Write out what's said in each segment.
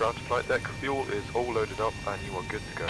ground to flight deck. Fuel is all loaded up and you are good to go.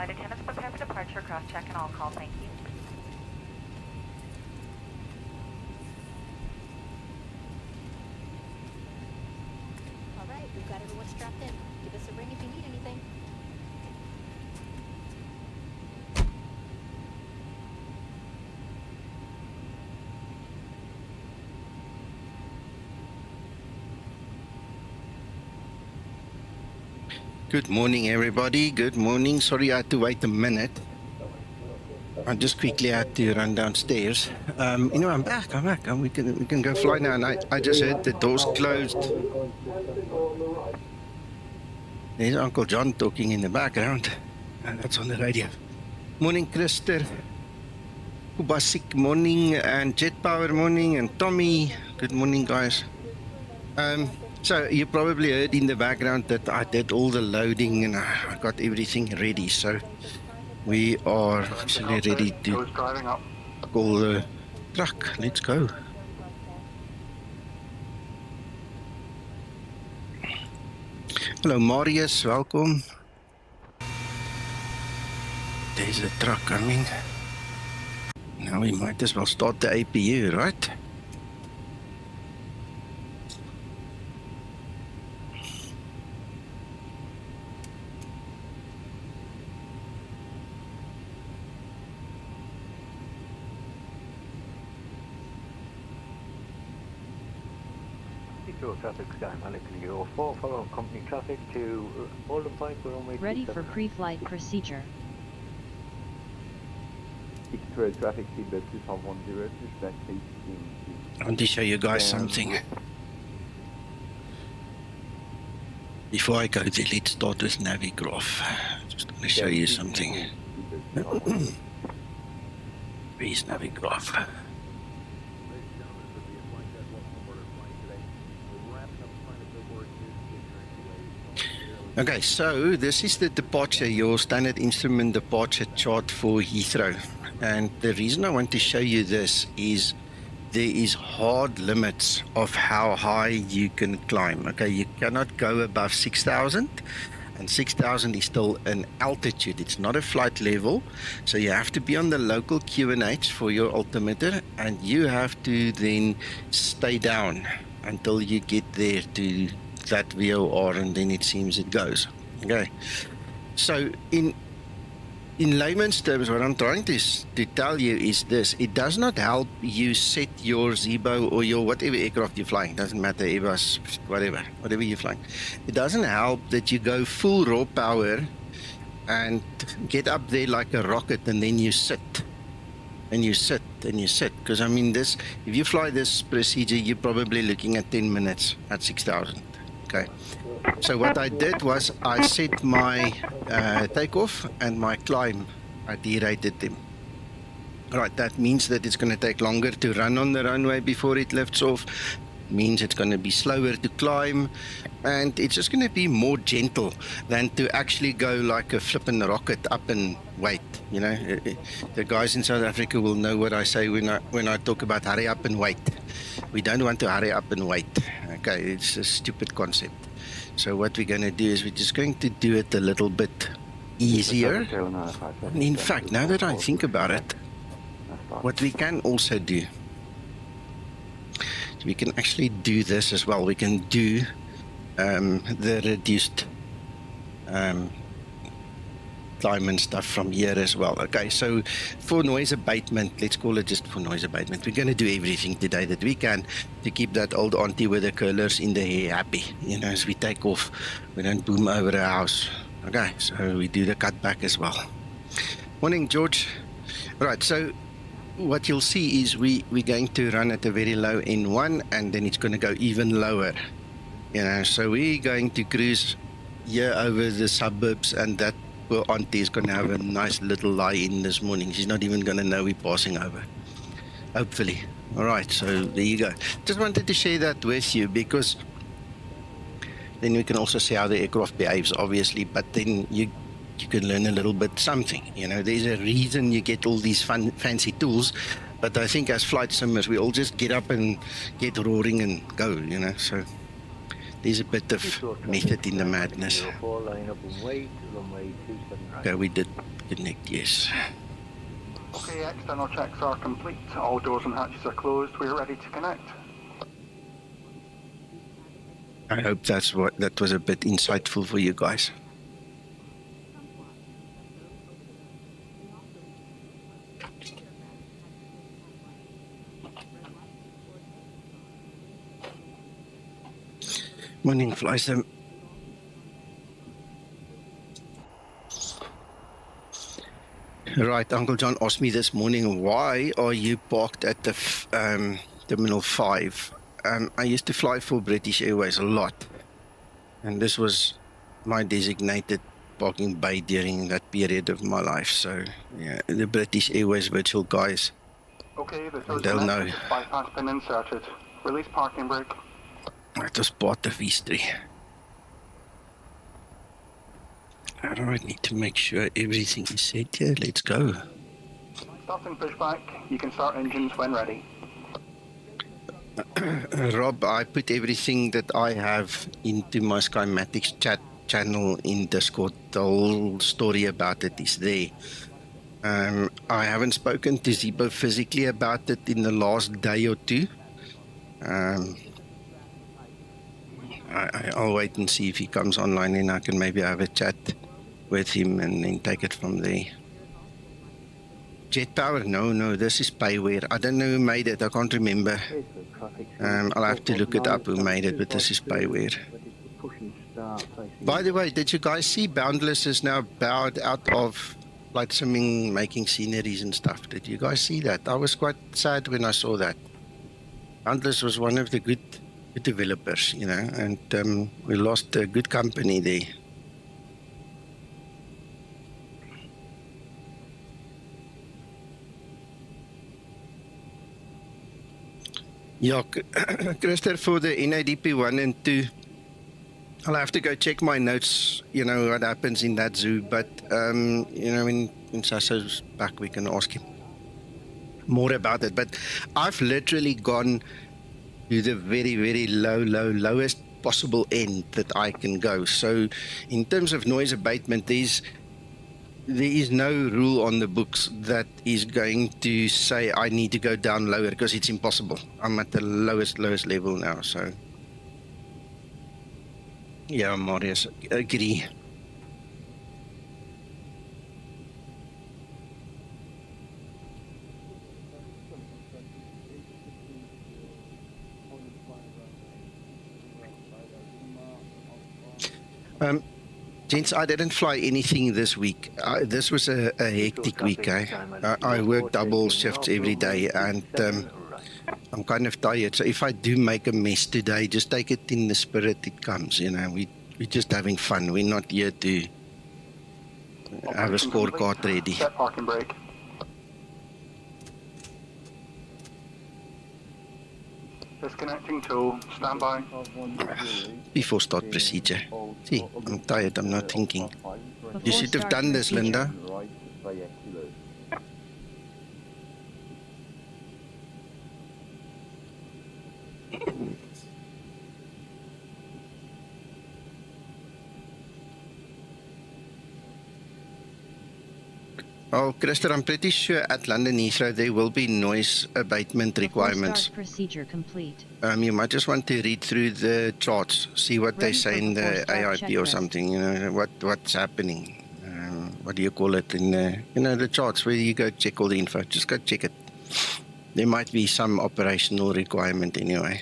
flight attendants prepare for departure, cross-check and all call, thank you. All right, we've got everyone strapped in. Give us a ring if you need anything. Good morning, everybody. Good morning. Sorry I had to wait a minute. I just quickly had to run downstairs. I'm back. We can go fly now. And I just heard the doors closed. There's Uncle John talking in the background. And that's on the radio. Morning, Krister. Kubasik, morning. And Jet Power, morning. And Tommy. Good morning, guys. So you probably heard in the background that I did all the loading and I got everything ready. So we are actually ready to call the truck. Let's go. Hello, Marius. Welcome. There's a truck coming. Now we might as well start the APU, right? Traffic Skymatix VA4, follow company traffic to Holden Point, we're on way ready for pre-flight procedure. Traffic seatbelt 2510, respect I want to show you guys something. Before I go there, let's start with Navigraph. Just want to show you something. Where's Navigraph? Okay, so this is the departure, your standard instrument departure chart for Heathrow. And the reason I want to show you this is there is hard limits of how high you can climb. Okay, you cannot go above 6,000, and 6,000 is still an altitude. It's not a flight level. So you have to be on the local QNH for your altimeter, and you have to then stay down until you get there to that VOR, and then it seems it goes. Okay, so in layman's terms, what I'm trying to tell you is this: it does not help you set your Zibo or your whatever aircraft you're flying, doesn't matter, Airbus, whatever you're flying. It doesn't help that you go full raw power and get up there like a rocket and then you sit and you sit and you sit, because I mean, this, if you fly this procedure, you're probably looking at 10 minutes at 6,000. Okay, so what I did was I set my takeoff and my climb. I derated them. Right, that means that it's going to take longer to run on the runway before it lifts off. Means it's going to be slower to climb, and it's just going to be more gentle than to actually go like a flippin' rocket up and wait. You know, the guys in South Africa will know what I say when I talk about hurry up and wait. We don't want to hurry up and wait. Okay, it's a stupid concept. So what we're going to do is we're just going to do it a little bit easier. And in fact, now that I think about it, what we can also do, we can actually do this as well. We can do the reduced climb and stuff from here as well. Okay, so for noise abatement, let's call it just for noise abatement, we're going to do everything today that we can to keep that old auntie with the curlers in the hair happy. You know, as we take off, we don't boom over a house. Okay, so we do the cutback as well. Morning, George. Right, so what you'll see is we're going to run at a very low N1, and then it's going to go even lower. You know, so we're going to cruise here over the suburbs, and that poor auntie is going to have a nice little lie-in this morning. She's not even going to know we're passing over, hopefully. All right, so there you go. Just wanted to share that with you, because then we can also see how the aircraft behaves, obviously, but then you can learn a little bit something. You know, there's a reason you get all these fancy tools, but I think as flight simmers, we all just get up and get roaring and go, you know. So there's a bit of method in the madness. 04, line up and wait, runway 27 right. Okay, we did connect, yes. Okay, external checks are complete. All doors and hatches are closed. We're ready to connect. I hope that was a bit insightful for you guys. Morning, Flysim. Right, Uncle John asked me this morning, why are you parked at the Terminal 5? I used to fly for British Airways a lot, and this was my designated parking bay during that period of my life. So, yeah, the British Airways virtual guys, Okay, the they'll know. bypass pin inserted. Release parking brake. That was part of history. Alright, need to make sure everything is set here. Let's go. Starting pushback. You can start engines when ready. Rob, I put everything that I have into my Skymatix chat channel in Discord. The whole story about it is there. I haven't spoken to Zibo physically about it in the last day or two. I'll wait and see if he comes online, and I can maybe have a chat with him and then take it from there. Jet Power? No, this is Payware. I don't know who made it. I can't remember. I'll have to look it up who made it, but this is Payware. By the way, did you guys see Boundless is now bowed out of flight simming, making sceneries and stuff? Did you guys see that? I was quite sad when I saw that. Boundless was one of the good developers, you know, and we lost a good company there. Yeah, Christopher, for the NADP 1 and 2, I'll have to go check my notes, you know, what happens in that zoo, but, you know, when Sasso's back, we can ask him more about it. But I've literally gone to the very, very lowest possible end that I can go. So in terms of noise abatement, there is no rule on the books that is going to say I need to go down lower, because it's impossible. I'm at the lowest level now. So yeah, Marius, agree. Gents, I didn't fly anything this week. This was a hectic week. I work double shifts every day, and I'm kind of tired. So if I do make a mess today, just take it in the spirit it comes. You know, we're just having fun. We're not here to have a scorecard ready. Set parking brake. Disconnecting tool. Stand by. Before start procedure. See, I'm tired. I'm not thinking. You should have done this, Linda. Oh, Christopher, I'm pretty sure at London Heathrow there will be noise abatement requirements. Procedure complete. You might just want to read through the charts, see what they say in the AIP or something. You know what's happening. What do you call it in the the charts where you go check all the info? Just go check it. There might be some operational requirement anyway,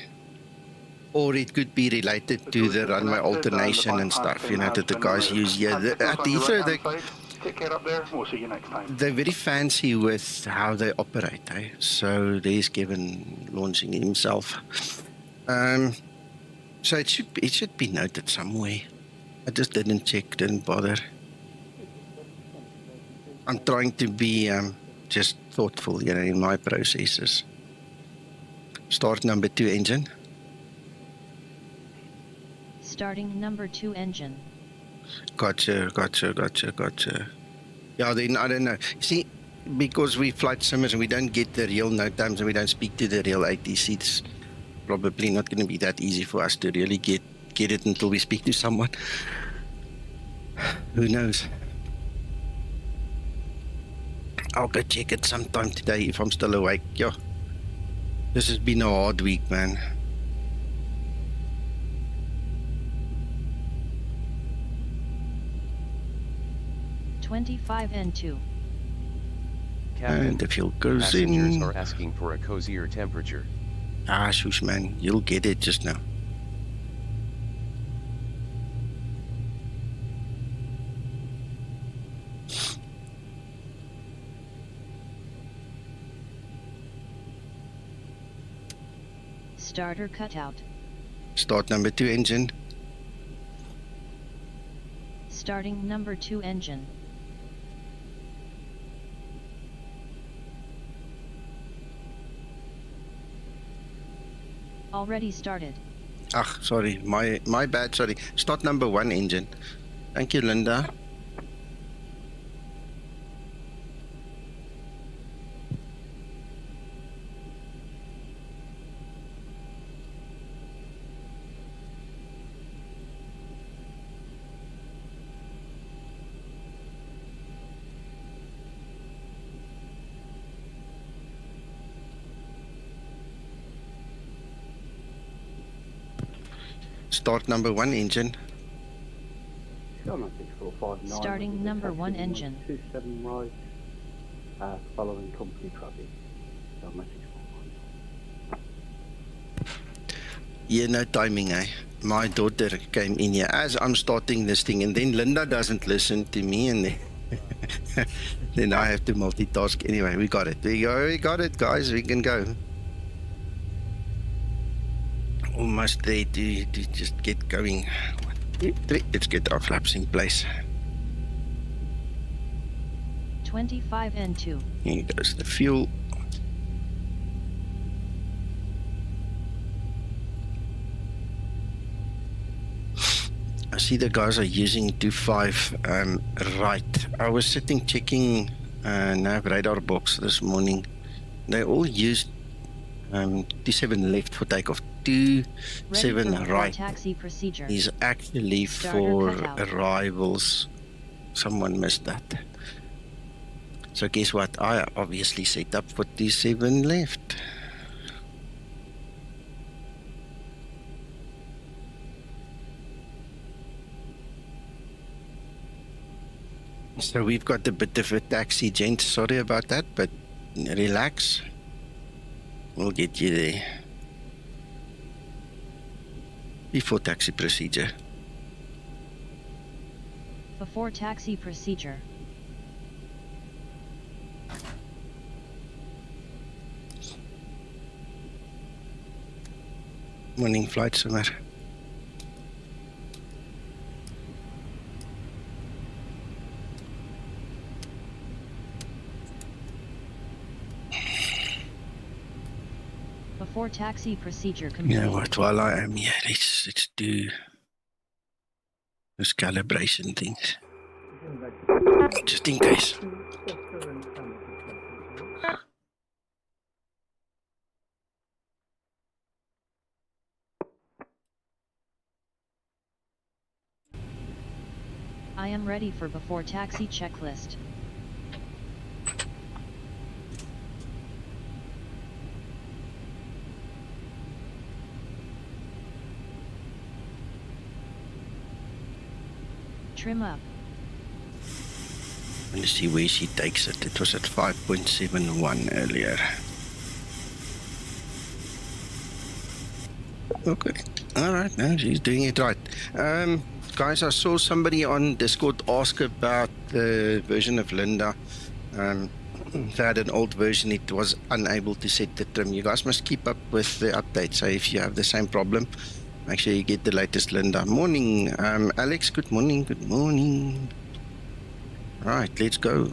or it could be related to the runway alternation and stuff. You know that the guys use here. At Heathrow Take care up there. We'll see you next time. they're very fancy with how they operate. So there's Kevin launching himself. So it should be noted somewhere. I just didn't check, didn't bother. I'm trying to be just thoughtful, in my processes. Start number 2 engine. Starting number 2 engine. Gotcha. Yeah, then I don't know. See, because we flight simmers and we don't get the real note times and we don't speak to the real ATC, it's probably not going to be that easy for us to really get get it until we speak to someone. Who knows? I'll go check it sometime today if I'm still awake. Yeah. This has been a hard week, man. N2. Captain, and the fuel goes passengers in. are asking for a cozier temperature. Ah, shush, man. You'll get it just now. Starter cutout. Start number 2 engine. Starting number 2 engine. Already started. Ah, sorry. My bad, sorry. Start number 1 engine. Thank you, Linda. Start number 1 engine. Skymatix 4.59. Starting number 1 engine. 27 right. Following company traffic. Skymatix 4.9. Yeah, no timing, eh? My daughter came in here as I'm starting this thing, and then Linda doesn't listen to me, and then I have to multitask. Anyway, we got it. We got it, guys. We can go. Almost there to just get going. 1, 2, 3. Let's get our flaps in place. 25 N2. Here goes the fuel. I see the guys are using 25 right. I was sitting checking nav radar box this morning. They all used 27 left for takeoff. 27 right taxi procedure. is actually for arrivals. Someone missed that. So guess what? I obviously set up for 27 left. So we've got a bit of a taxi, gents. Sorry about that, but relax. We'll get you there. Before taxi procedure. Before taxi procedure. Morning flight, Summer. Before taxi procedure complete. You know what, while I am here, let's do this calibration things. Just in case. I am ready for before taxi checklist. Trim up. Let's see where she takes it. It was at 5.71 earlier. Okay. Alright, now she's doing it right. Guys, I saw somebody on Discord ask about the version of Linda. They had an old version, it was unable to set the trim. You guys must keep up with the updates. So if you have the same problem, make sure you get the latest Linda. Morning, Alex, good morning, good morning. Right, let's go.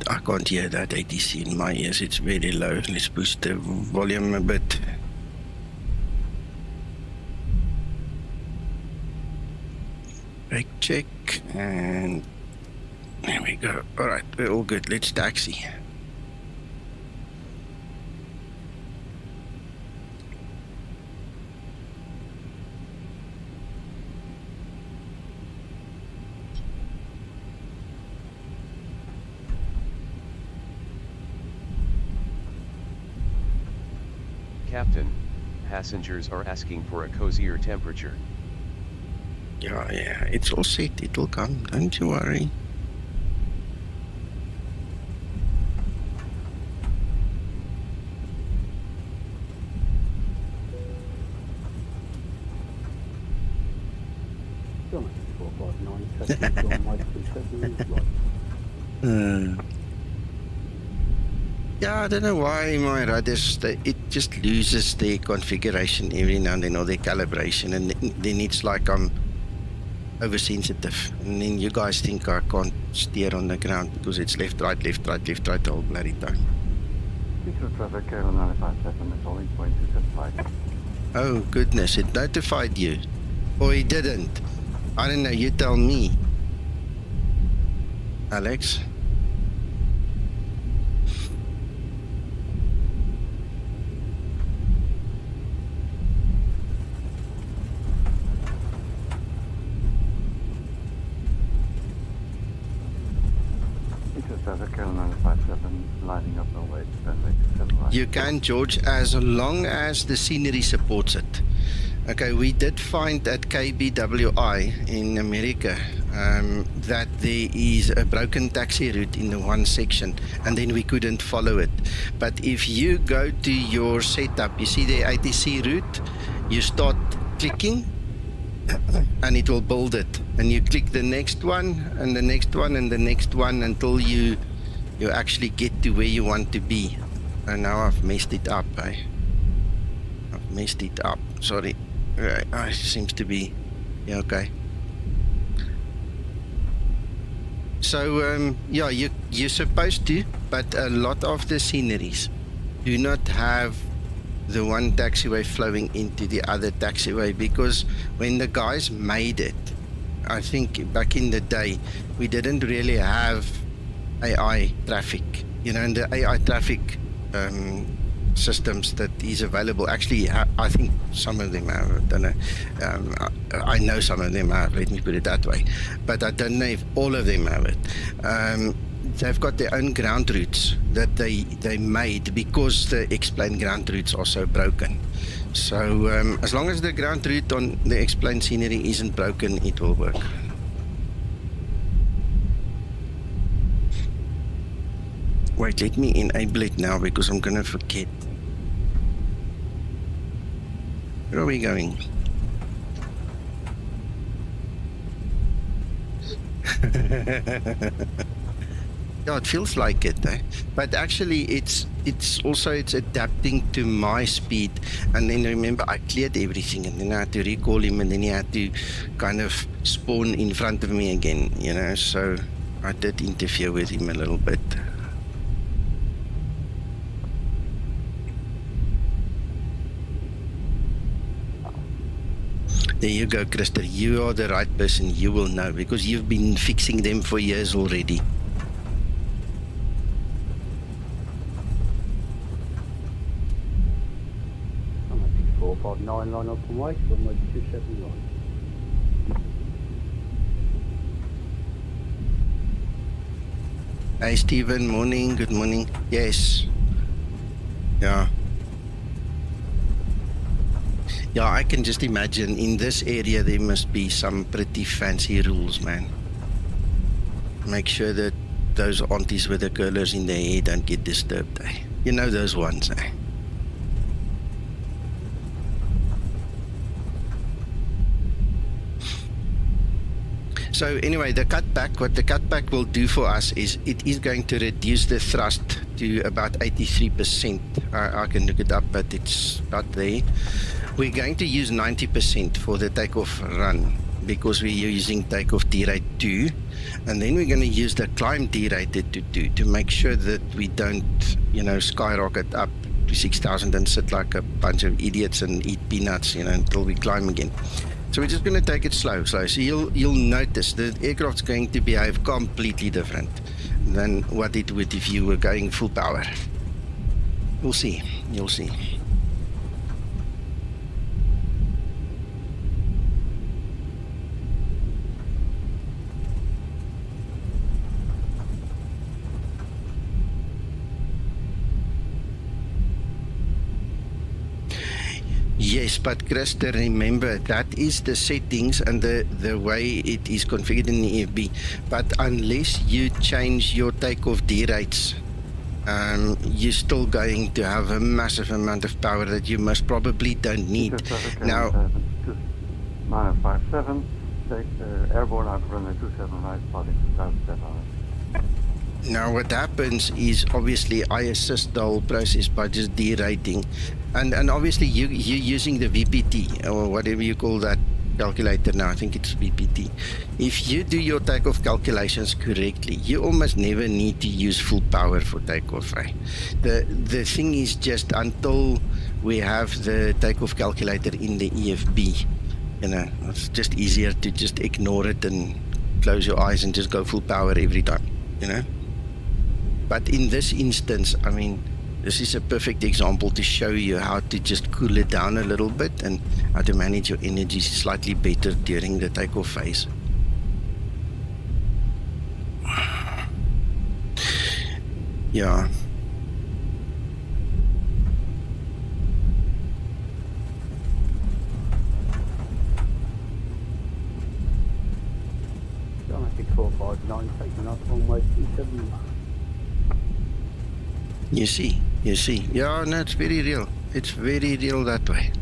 I can't hear that ATC in my ears, it's very low. Let's boost the volume a bit. Brake check, and there we go. All right, we're all good. Let's taxi. Captain, passengers are asking for a cozier temperature. Yeah, it's all set. It will come. Don't you worry. Yeah, I don't know why my rudders, it just loses their configuration every now and then, or their calibration, and then it's like I'm oversensitive, and then you guys think I can't steer on the ground because it's left, right, left, right, left, right the whole bloody time. Traffic, KONAN 957, it's only point 275. Oh goodness, it notified you. Or it didn't. I don't know, you tell me. Alex? Traffic, KONAN 957, lining up no way to runway 27 right. You can, George, as long as the scenery supports it. Okay, we did find at KBWI in America that there is a broken taxi route in the one section, and then we couldn't follow it. But if you go to your setup, you see the ATC route, you start clicking, and it will build it, and you click the next one and the next one and the next one until you actually get to where you want to be. And now I've messed it up. I've messed it up, sorry. It seems to be okay. So yeah, you're supposed to, but a lot of the sceneries do not have the one taxiway flowing into the other taxiway, because when the guys made it, I think back in the day, we didn't really have AI traffic, and the AI traffic systems that is available, actually I think some of them have, I don't know, I know some of them have, let me put it that way, but I don't know if all of them have it. They've got their own ground routes that they made because the explained ground routes are so broken. So as long as the ground route on the explained scenery isn't broken, it will work. Wait, let me enable it now because I'm gonna forget. Where are we going? Yeah, it feels like it, eh? But actually it's adapting to my speed. And then remember, I cleared everything, and then I had to recall him, and then he had to kind of spawn in front of me again, so I did interfere with him a little bit. There you go, Krista. You are the right person. You will know because you've been fixing them for years already. I'm 459, line up and wait, runway 271. Hey Stephen, morning, good morning. Yes. Yeah. Yeah, I can just imagine in this area there must be some pretty fancy rules, man. Make sure that those aunties with the curlers in their hair don't get disturbed, eh? You know those ones, eh? So anyway, the cutback, what the cutback will do for us is it is going to reduce the thrust to about 83%. I can look it up, but it's not there. We're going to use 90% for the takeoff run because we're using takeoff D-rate 2, and then we're going to use the climb D-rated to 2 to make sure that we don't, skyrocket up to 6,000 and sit like a bunch of idiots and eat peanuts, until we climb again. So we're just going to take it slow. So you'll notice the aircraft's going to behave completely different than what it would if you were going full power. You'll see. You'll see. Yes, but Krista, remember that is the settings and the way it is configured in the EFB. But unless you change your takeoff D rates, you're still going to have a massive amount of power that you most probably don't need. Now, minus 57, take airborne out runway 27 right, spotting 2007 hours. Now what happens is obviously I assist the whole process by just derating, and obviously you're using the VPT or whatever you call that calculator now. I think it's VPT. If you do your takeoff calculations correctly, you almost never need to use full power for takeoff. Right? The thing is just until we have the takeoff calculator in the EFB, you know, it's just easier to just ignore it and close your eyes and just go full power every time, you know. But in this instance, I mean, this is a perfect example to show you how to just cool it down a little bit and how to manage your energy slightly better during the takeoff phase. Yeah. Skymatix 4.59, taking off runway 27. You see. Yeah, no, it's very real. It's very real that way.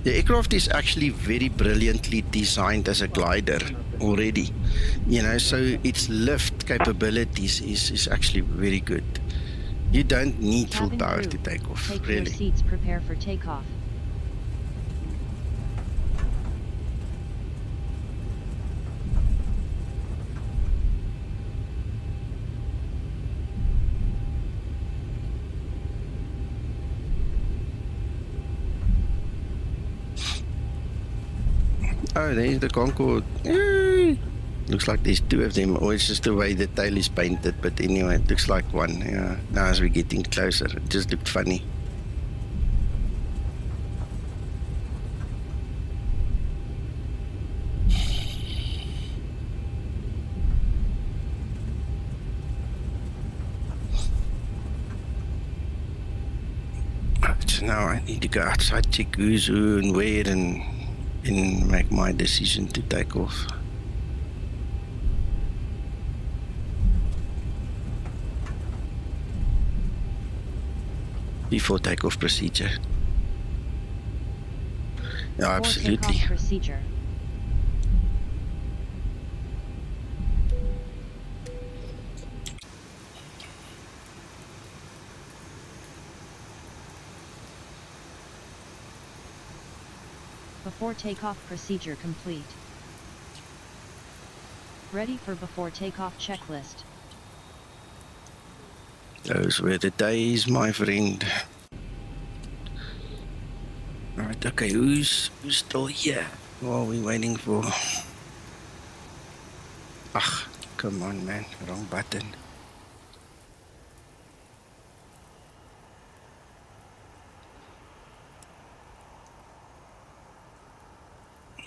The aircraft is actually very brilliantly designed as a glider already, you know, so its lift capabilities is actually very good. You don't need full Cabin power crew, to take off, take really. your seats, prepare for takeoff. Oh, there's the Concorde. Yay! Looks like there's two of them, or it's just the way the tail is painted. But anyway, it looks like one. Yeah. Now as we're getting closer, it just looked funny. So now I need to go outside, check who's who and where, and make my decision to take off. Before takeoff procedure. Yeah, Before absolutely. takeoff procedure. Before takeoff procedure complete. Ready for before takeoff checklist. Those were the days, my friend. Alright, okay, who's still here? What are we waiting for? Ah, come on, man. Wrong button.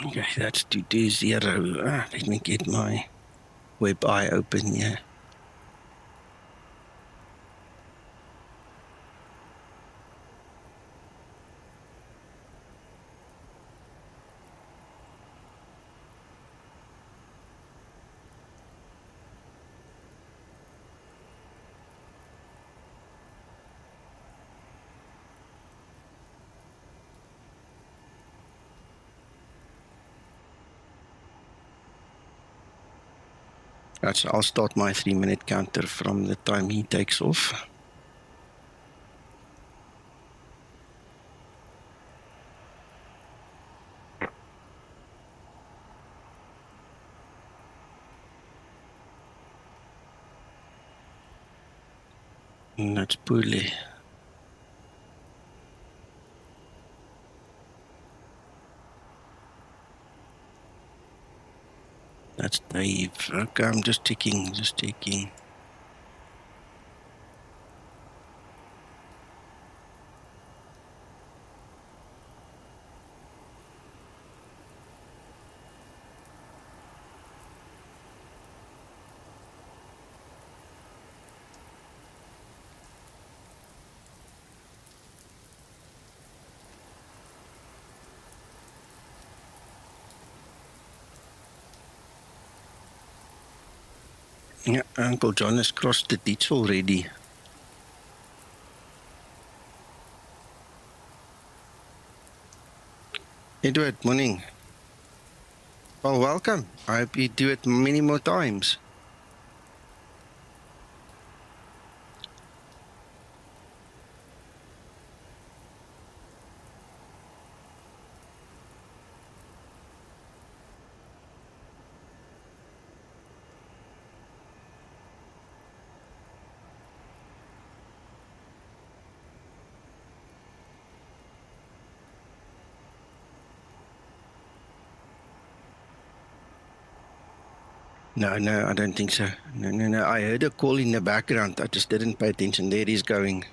Okay, that's 220. Let me get my web eye open here. Right, so I'll start my 3-minute counter from the time he takes off. And that's poorly. That's Dave. Okay, I'm just checking, Yeah, Uncle John has crossed the ditch already. Edward, morning. Well, welcome. I hope you do it many more times. No, I don't think so. No. I heard a call in the background. I just didn't pay attention. There he's going.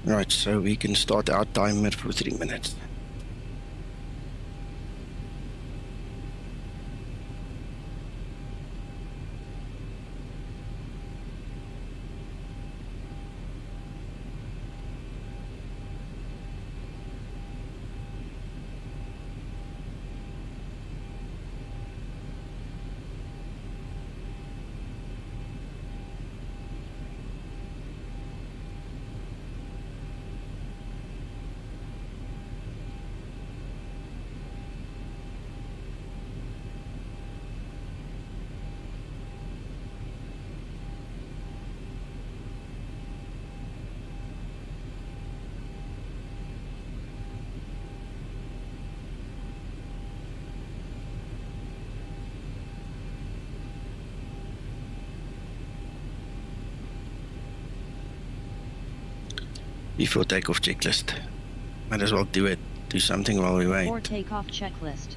Right, so we can start our timer for 3 minutes. Before takeoff checklist. Might as well do it. Do something while we wait. Before takeoff checklist.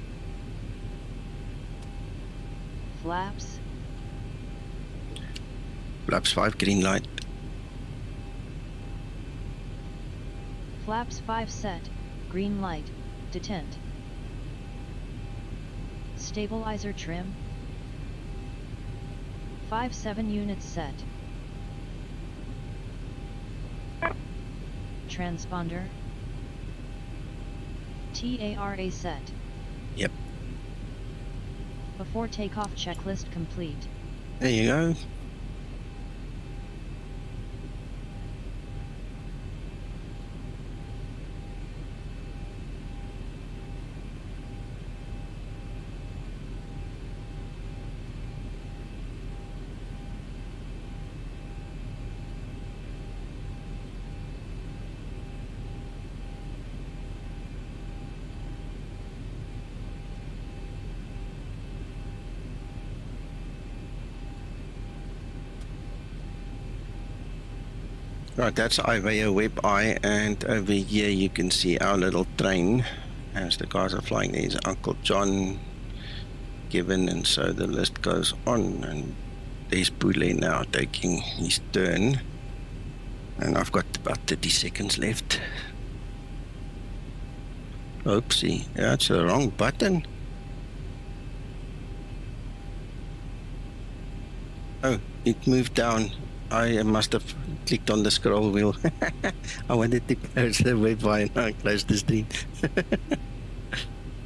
Flaps. Flaps 5, green light. Flaps 5 set. Green light. Detent. Stabilizer trim. 5-7 units set. Transponder. TARA set. Yep. Before takeoff checklist complete. There you go. Right, that's IVA Web Eye, and over here you can see our little train as the cars are flying. There's Uncle John, Kevin, and so the list goes on. And there's Boule now taking his turn, and I've got about 30 seconds left. Oopsie, that's the wrong button. Oh, it moved down. I must have clicked on the scroll wheel. I wanted to close the web eye and I closed the stream.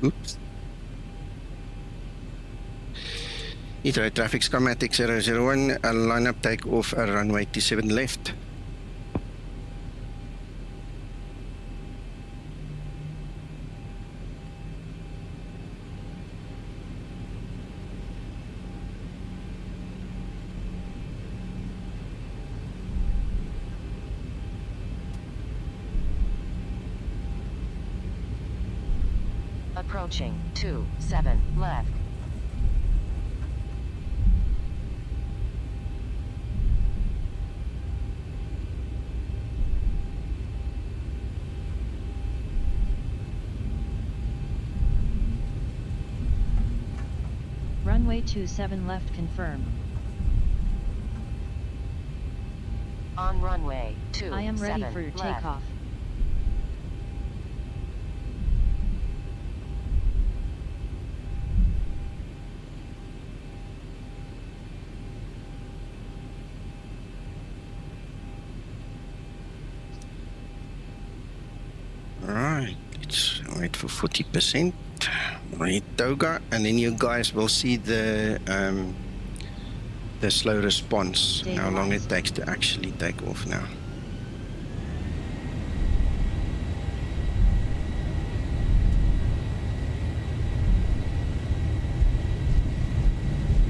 Oops. Heathrow traffic Skymatix 001, line up takeoff, runway 27 left. Approaching 27 left. Runway 27 left confirm. On runway 27 I am ready for left. takeoff. Alright, let's wait for 40%. Hit toga, and then you guys will see the slow response, how long it takes to actually take off now.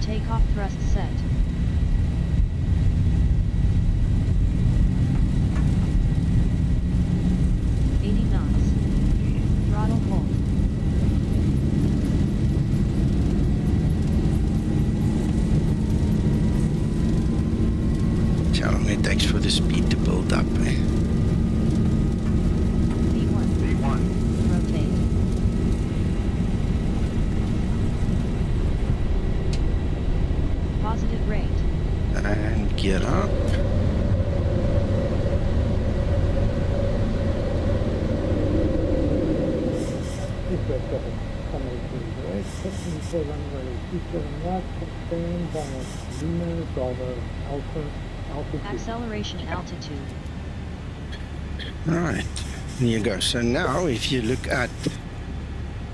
Takeoff thrust set. Throttle hold. How long it takes for the speed to build up, eh? V1. Rotate. Positive rate. And gear up. Acceleration altitude. Alright, there you go. So now if you look at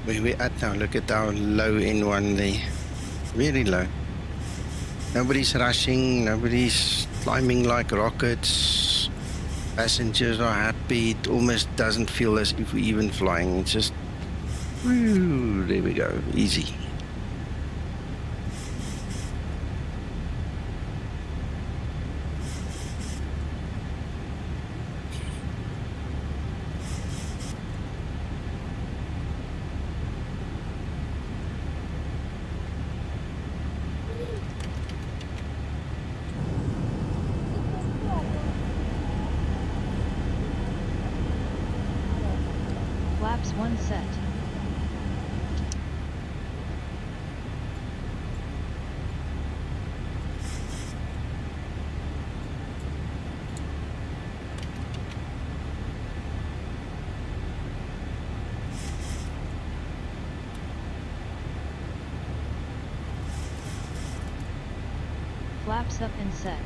where we're at now, look at our low N1 there. Very low. Nobody's rushing, nobody's climbing like rockets. Passengers are happy. It almost doesn't feel as if we're even flying. It's just, woo, there we go, easy. Flaps 1 set. Flaps up and set.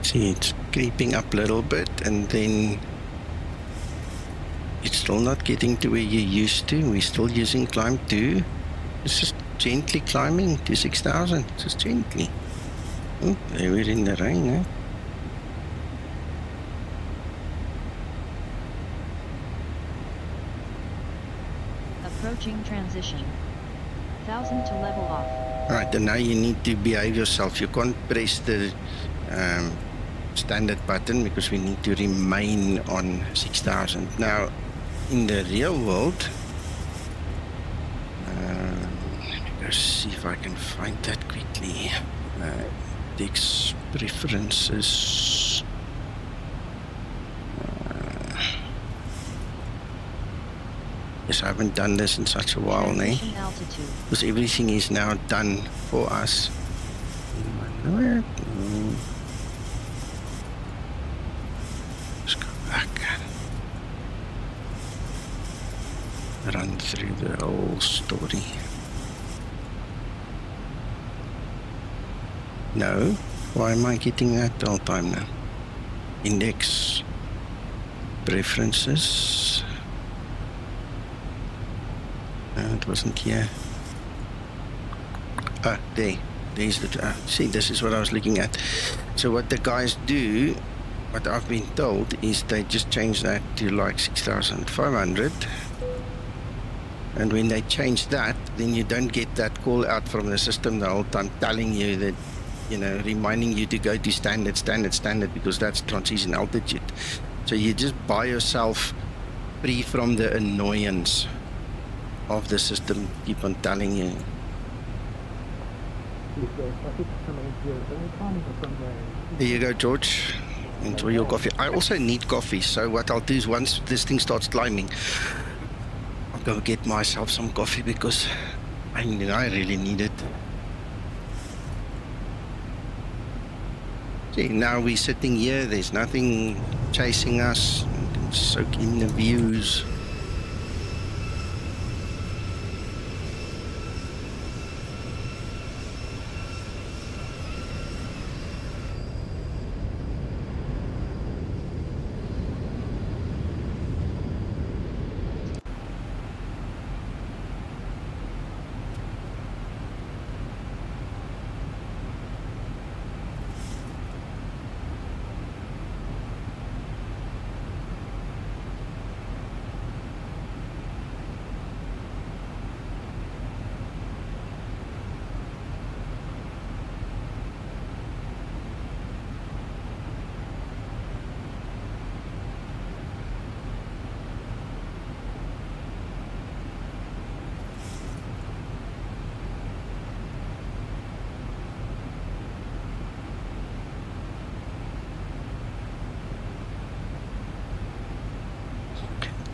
See, it's creeping up a little bit, and then it's still not getting to where you're used to. We're still using climb 2. It's just gently climbing to 6,000, just gently. Oh, there we're in the rain, eh? Approaching transition. 1000 to level off. Right, and now you need to behave yourself. You can't press the standard button because we need to remain on 6,000. Now, in the real world, let me go see if I can find that quickly. Text preferences. Yes, I haven't done this in such a while, eh? Because everything is now done for us. Let's go back. Run through the whole story. No, why am I getting that all the time now? Index, preferences. No, it wasn't here. Ah, there's the, see, this is what I was looking at. So what the guys do, what I've been told, is they just change that to like 6,500. And when they change that, then you don't get that call out from the system the whole time telling you that, you know, reminding you to go to standard, because that's transition altitude. So you just buy yourself free from the annoyance of the system keep on telling you. There you go, George. Enjoy your coffee. I also need coffee, so what I'll do is once this thing starts climbing, I'll go get myself some coffee because I really need it. See, now we're sitting here, there's nothing chasing us, soak in the views.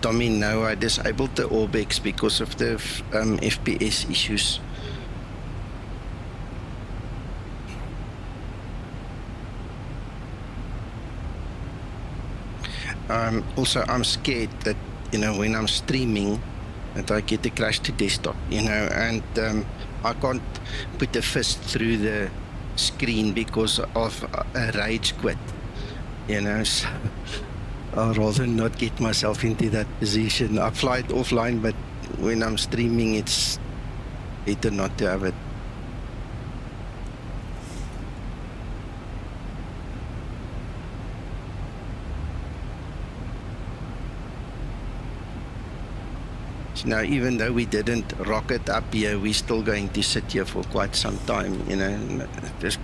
Tommy, no, I disabled the Orbex because of the FPS issues. Also, I'm scared that, you know, when I'm streaming, that I get a crash to desktop, you know, and I can't put a fist through the screen because of a rage quit, you know, so I'd rather not get myself into that position. I fly it offline, but when I'm streaming, it's better not to have it. Now, even though we didn't rocket up here, we're still going to sit here for quite some time, you know. It just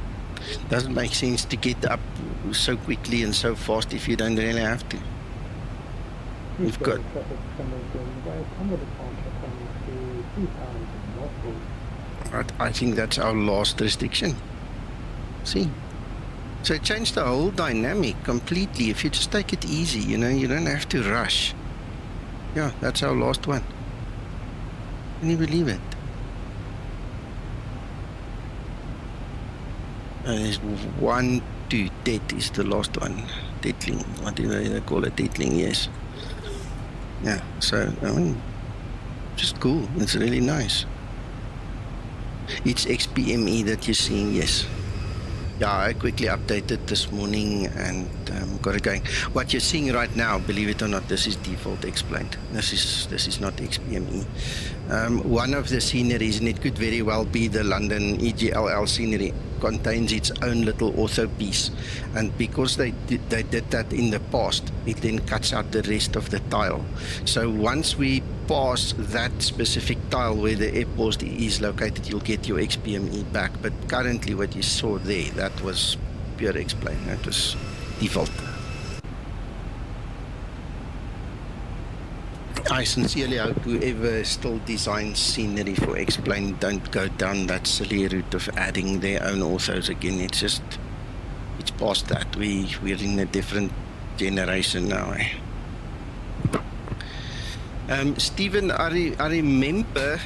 doesn't make sense to get up so quickly and so fast if you don't really have to. We've got... I think that's our last restriction. See? So it changed the whole dynamic completely. If you just take it easy, you know, you don't have to rush. Yeah, that's our last one. Can you believe it? There's 1, 2, dead is the last one. Deadling, whatever they call it, deadling, yes. Yeah, so, I mean, just cool. It's really nice. It's XPME that you're seeing, yes. Yeah, I quickly updated this morning and got it going. What you're seeing right now, believe it or not, this is default explained. This is not XPME. One of the sceneries, and it could very well be the London EGLL scenery, contains its own little ortho piece, and because they did that in the past, it then cuts out the rest of the tile. So once we pass that specific tile where the air post is located, you'll get your XPME back. But currently what you saw there, that was pure explain. That was default. I sincerely hope whoever still designs scenery for explain don't go down that silly route of adding their own orthos again. It's just, it's past that. We're in a different generation now. Stephen, I remember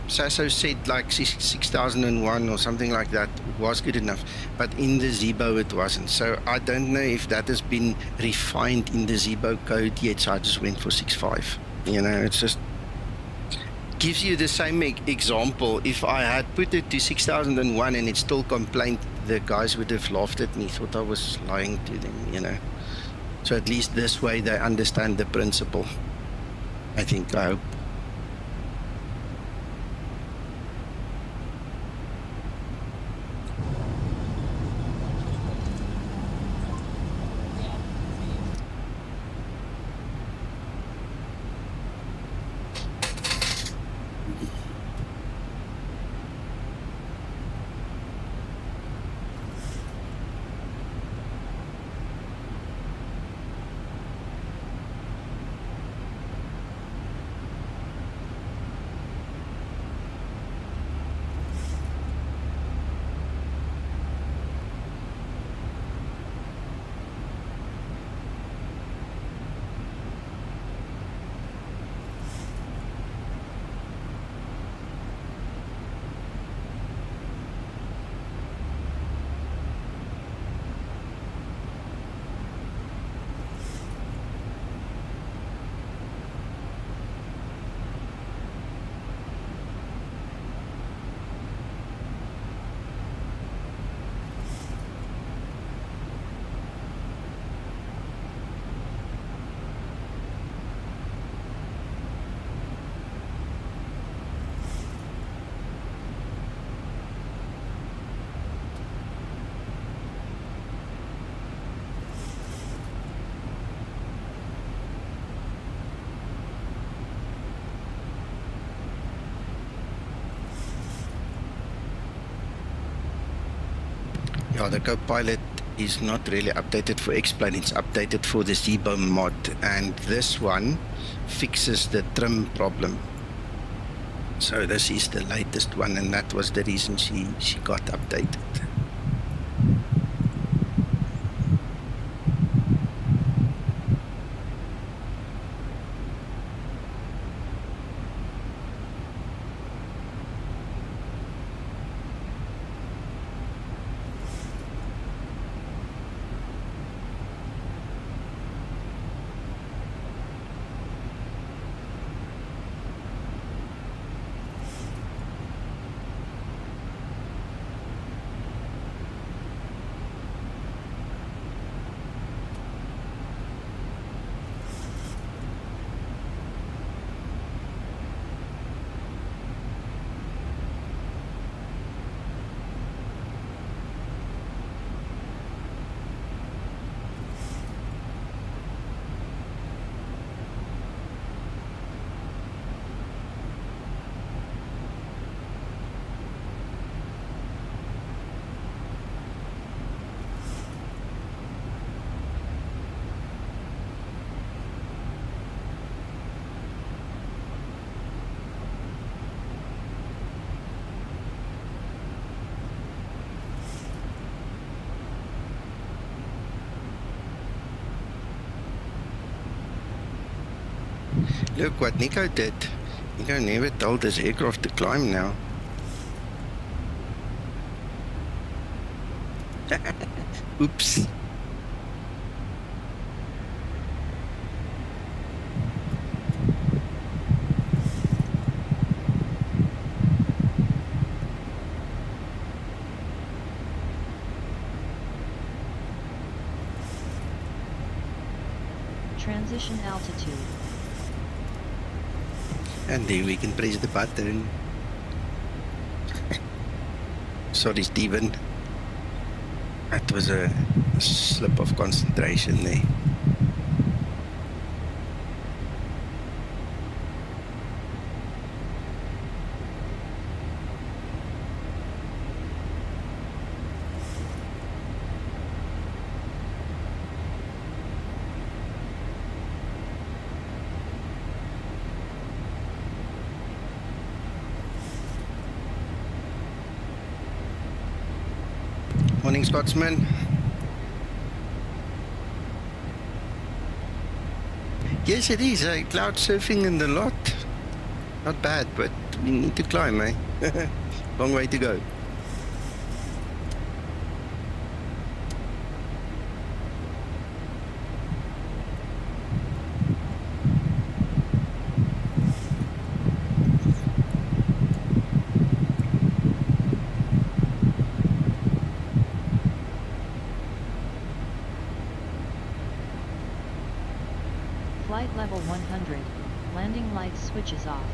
Sasso said like 6001 or something like that was good enough, but in the Zibo it wasn't. So I don't know if that has been refined in the Zibo code yet, so I just went for 65. You know, it's just, gives you the same example. If I had put it to 6001 and it still complained, the guys would have laughed at me, thought I was lying to them, you know. So at least this way they understand the principle. I think, I hope. Yeah, the Copilot is not really updated for X-Plane, it's updated for the Zibomod, and this one fixes the trim problem. So this is the latest one, and that was the reason she got updated. Look what Nico did. Nico never told this aircraft to climb now. Oops. Transition altitude. And then we can press the button. Sorry, Steven. That was a slip of concentration there. Morning, Scotsman. Yes, it is. Cloud surfing and a lot. Not bad, but we need to climb, eh? Long way to go. Flight level 100, landing lights switches off.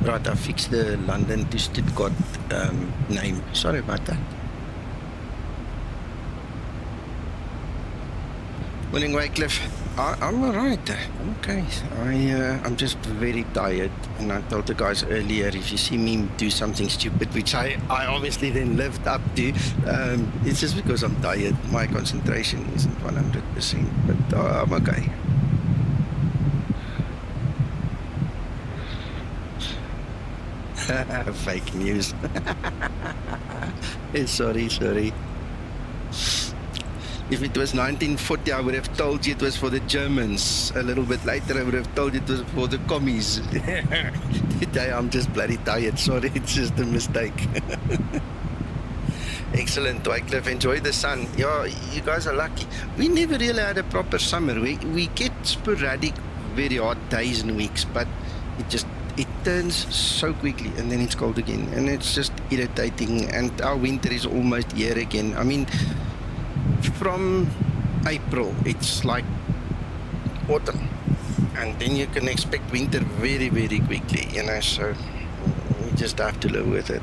Right, I fixed the London to Stuttgart name. Sorry about that. Morning, Wycliffe. I'm alright. I'm okay. I'm just very tired. And I told the guys earlier, if you see me do something stupid, which I obviously then lived up to, it's just because I'm tired. My concentration isn't 100%, but I'm okay. Fake news. Sorry. If it was 1940, I would have told you it was for the Germans. A little bit later, I would have told you it was for the commies. Today, I'm just bloody tired. Sorry, it's just a mistake. Excellent, Wycliffe. Enjoy the sun. Yeah, you guys are lucky. We never really had a proper summer. We get sporadic, very hot days and weeks, but it turns so quickly and then it's cold again, and it's just irritating, and our winter is almost here again. I mean, from April it's like autumn, and then you can expect winter very, very quickly, you know, so we just have to live with it.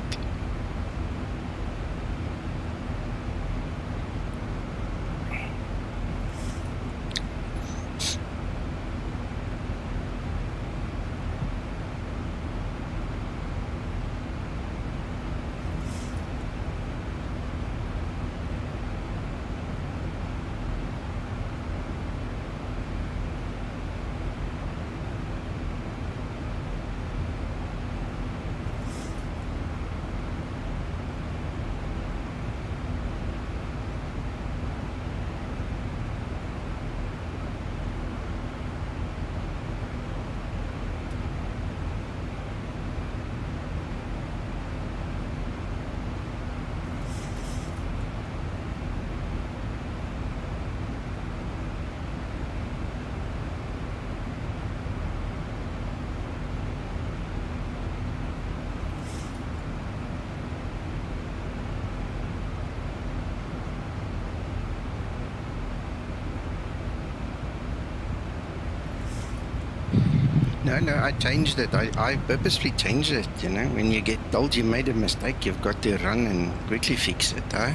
No, I changed it. I purposely changed it, you know. When you get told you made a mistake, you've got to run and quickly fix it, huh?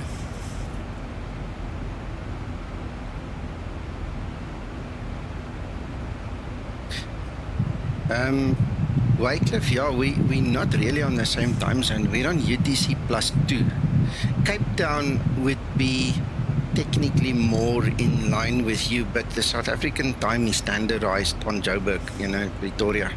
Wycliffe, yeah, we're not really on the same time zone. We're on UTC +2. Cape Town would be technically more in line with you, but the South African time is standardized on Joburg, you know, Pretoria.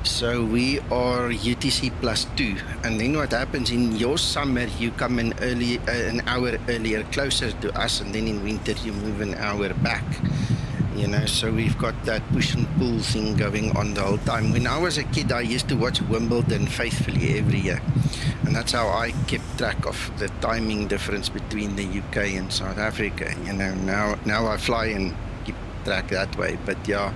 So we are UTC +2, and then what happens in your summer, you come in early, an hour earlier, closer to us, and then in winter you move an hour back. You know, so we've got that push and pull thing going on the whole time. When I was a kid, I used to watch Wimbledon faithfully every year, and that's how I kept track of the timing difference between the UK and South Africa. You know, now I fly and keep track that way, but yeah.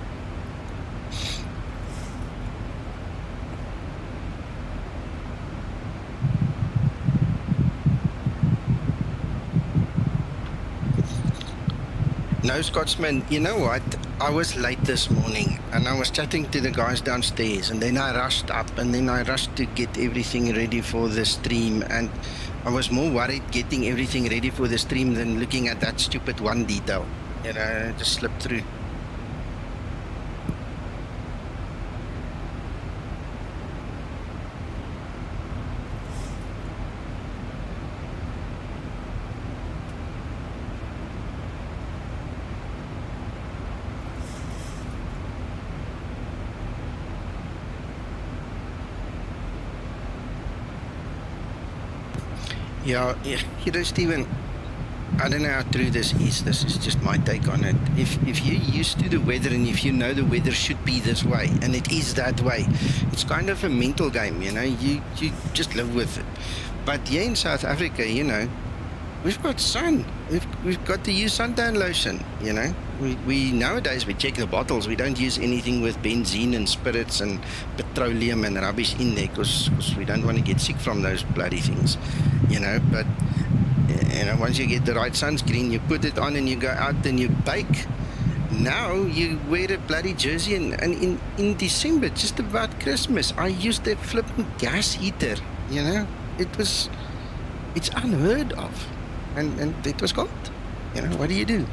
No, Scotsman, you know what? I was late this morning and I was chatting to the guys downstairs, and then I rushed up and then I rushed to get everything ready for the stream, and I was more worried getting everything ready for the stream than looking at that stupid one detail. You know, it just slipped through. Yeah, you know, Stephen, I don't know how true this is. This is just my take on it. If you're used to the weather and if you know the weather should be this way and it is that way, it's kind of a mental game, you know. You just live with it. But here in South Africa, you know, we've got sun. We've got to use suntan lotion, you know. We nowadays we check the bottles. We don't use anything with benzene and spirits and petroleum and rubbish in there because we don't want to get sick from those bloody things, you know. But you know, once you get the right sunscreen, you put it on and you go out and you bake. Now you wear a bloody jersey, and in December, just about Christmas, I used a flipping gas heater, you know. It's unheard of, and it was cold, you know. What do you do?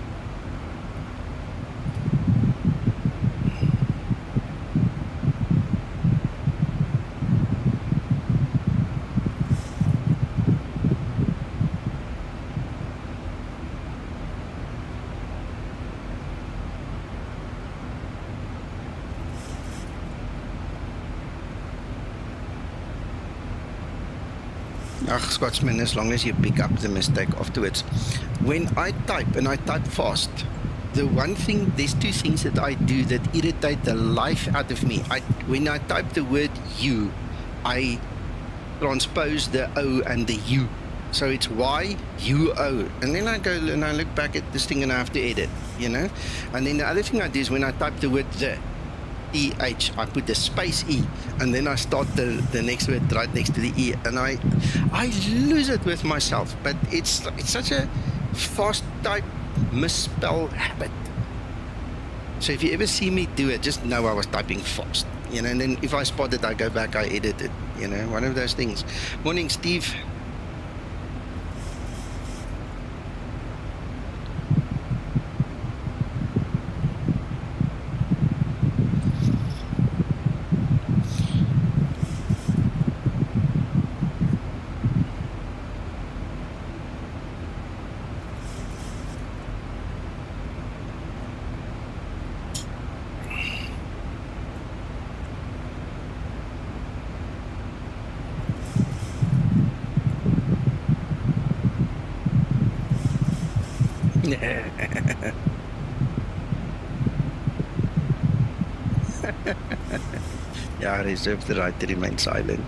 Scotsman, as long as you pick up the mistake afterwards. When I type, and I type fast, the one thing, there's two things that I do that irritate the life out of me. When I type the word you, I transpose the O and the U. So it's Y-U-O. And then I go and I look back at this thing and I have to edit, you know. And then the other thing I do is when I type the word the, E-H, I put a space E, and then I start the next word right next to the E, and I lose it with myself. But it's such a fast type misspell habit. So if you ever see me do it, just know I was typing fast, you know. And then if I spot it, I go back, I edit it, you know. One of those things. Morning, Steve. Yeah, I reserve the right to remain silent.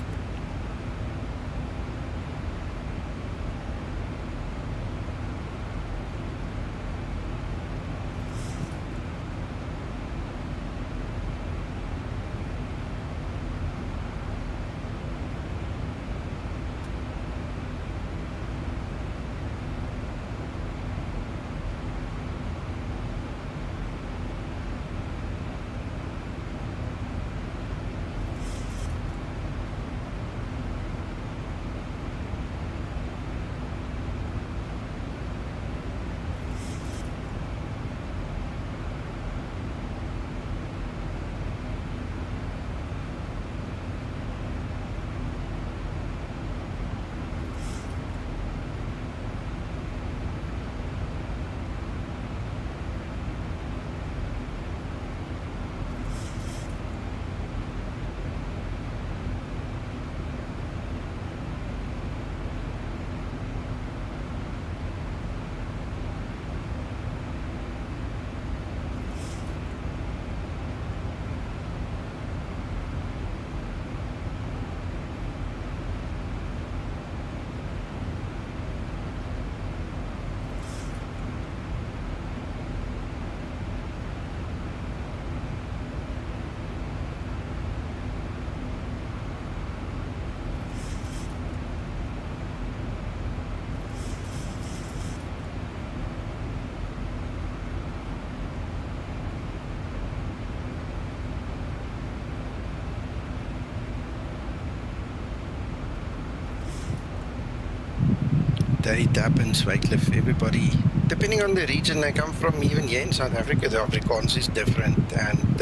it happens, Wycliffe. Everybody, depending on the region they come from, even here in South Africa, the Afrikaans is different. And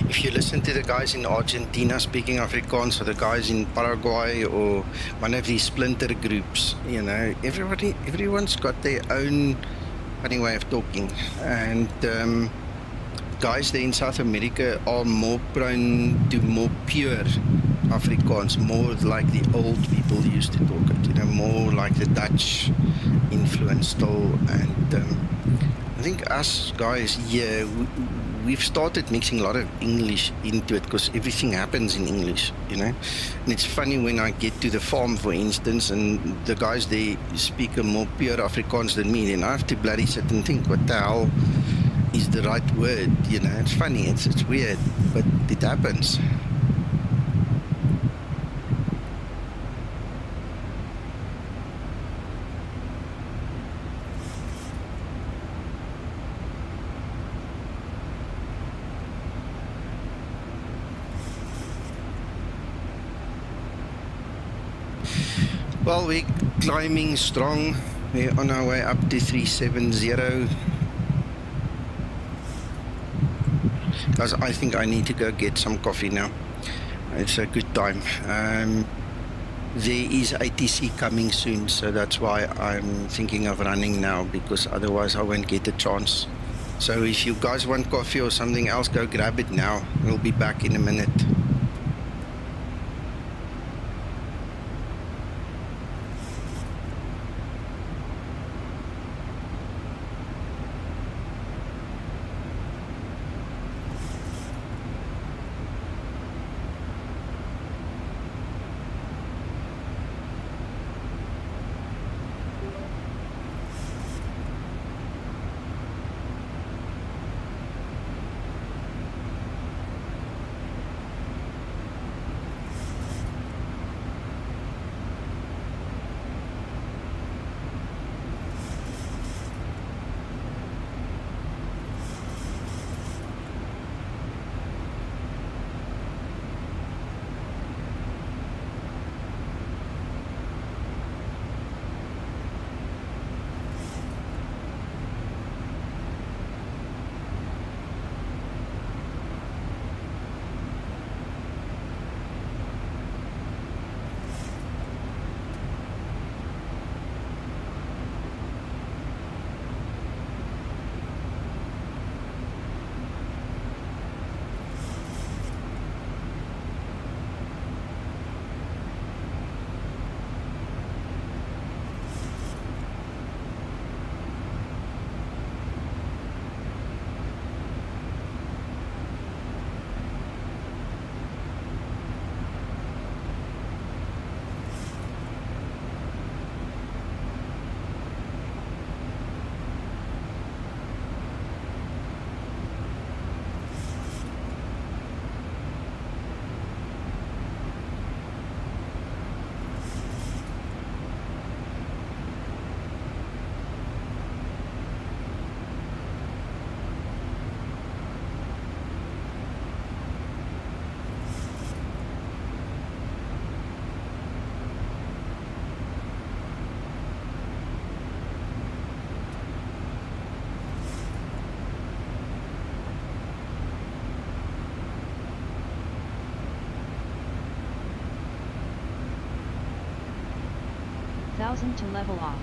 if you listen to the guys in Argentina speaking Afrikaans, or the guys in Paraguay, or one of these splinter groups, you know, everyone's got their own funny way of talking. And guys there in South America are more prone to more pure Afrikaans, more like the old people used to talk it, you know, more like the Dutch influence still. And I think us guys here, we've started mixing a lot of English into it because everything happens in English, you know. And it's funny when I get to the farm, for instance, and the guys there speak a more pure Afrikaans than me, then I have to bloody sit and think, what the hell is the right word, you know. It's funny, it's weird, but it happens. Well, we're climbing strong. We're on our way up to 370. Guys, I think I need to go get some coffee now. It's a good time. There is ATC coming soon, so that's why I'm thinking of running now, because otherwise I won't get a chance. So if you guys want coffee or something else, go grab it now. We'll be back in a minute. To level off.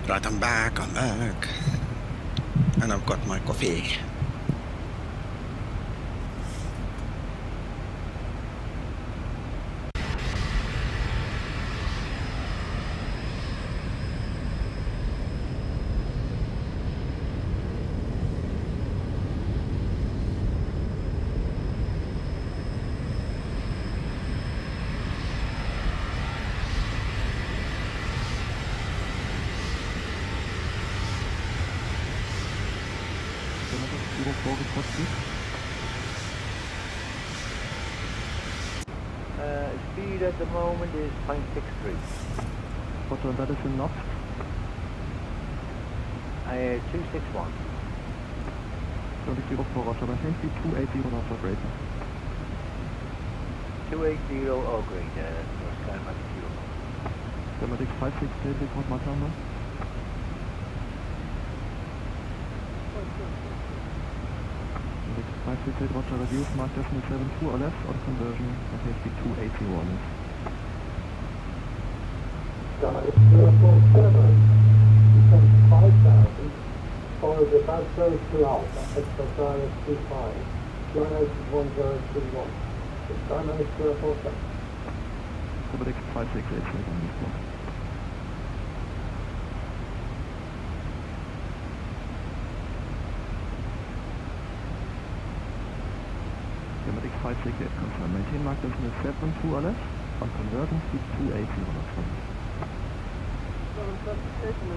Right, I'm back. And I've got my coffee. Speed at the moment is 0.63. What was that is in knots? 261. 2004, Roger, maintain speed 280 knots of rate. 280 all green, Skymatix Skymatix 568, report my number. Skymatix 568, Roger, reduce, mark decimal 72 or less, on conversion, maintain speed 280 or less. Skymatix 047, descend 5,000, follow the BADSO to Alpha, extra direct 25, line out 1031. Skymatix 047. Skymatix 568, check on this block. Skymatix 568, confirm. Maintain mark decimal 72 or less, on conversion speed 280 or less. Unser 050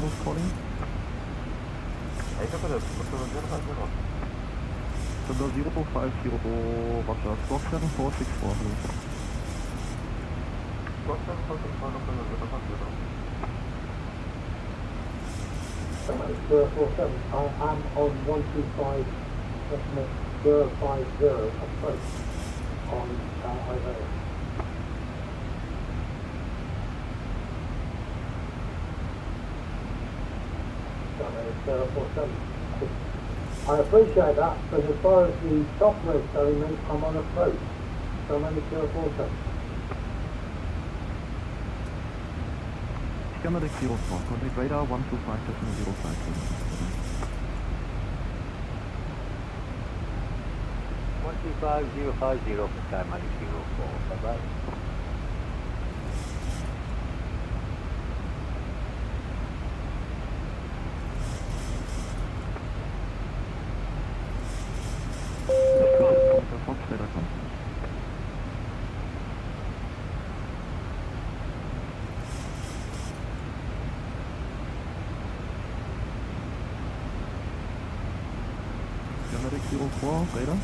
was calling. Unser 050, Roger, Squawk 7464, hello. Squawk 047, I am on 125, estimate 050, approach on Isaiah. I appreciate that, but as far as the software is telling me, I'm on approach. So I'm only 047. Skymatix 04, contact radar 125.05. 125.050 for Skymatix 04, bye-bye. Skymatix 04, radar.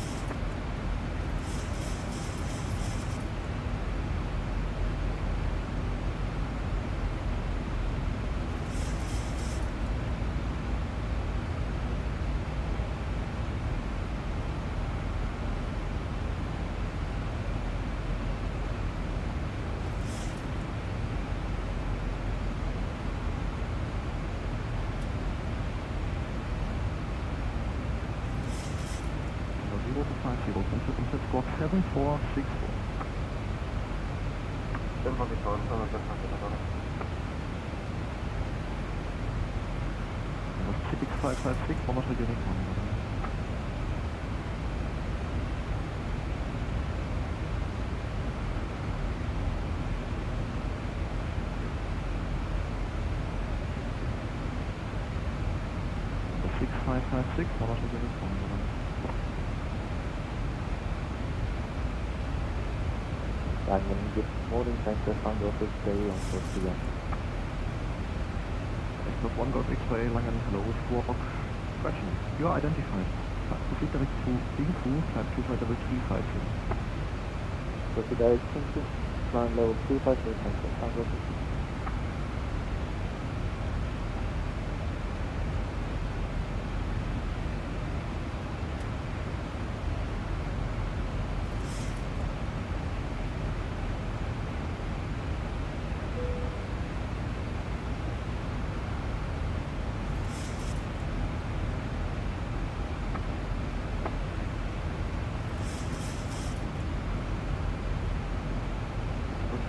0, set squawk 7464. 744, Cipix 556, former Unit 1. Six 556, former Unit 1. Good morning, thanks for Found Office Day on course again. Express 1 Golf X-ray, Langen, hello, squawk. Question, you are identified. Proceed direct to Info, type 2 flight level 350. Proceed direct to flight level 350, thanks for Found Office.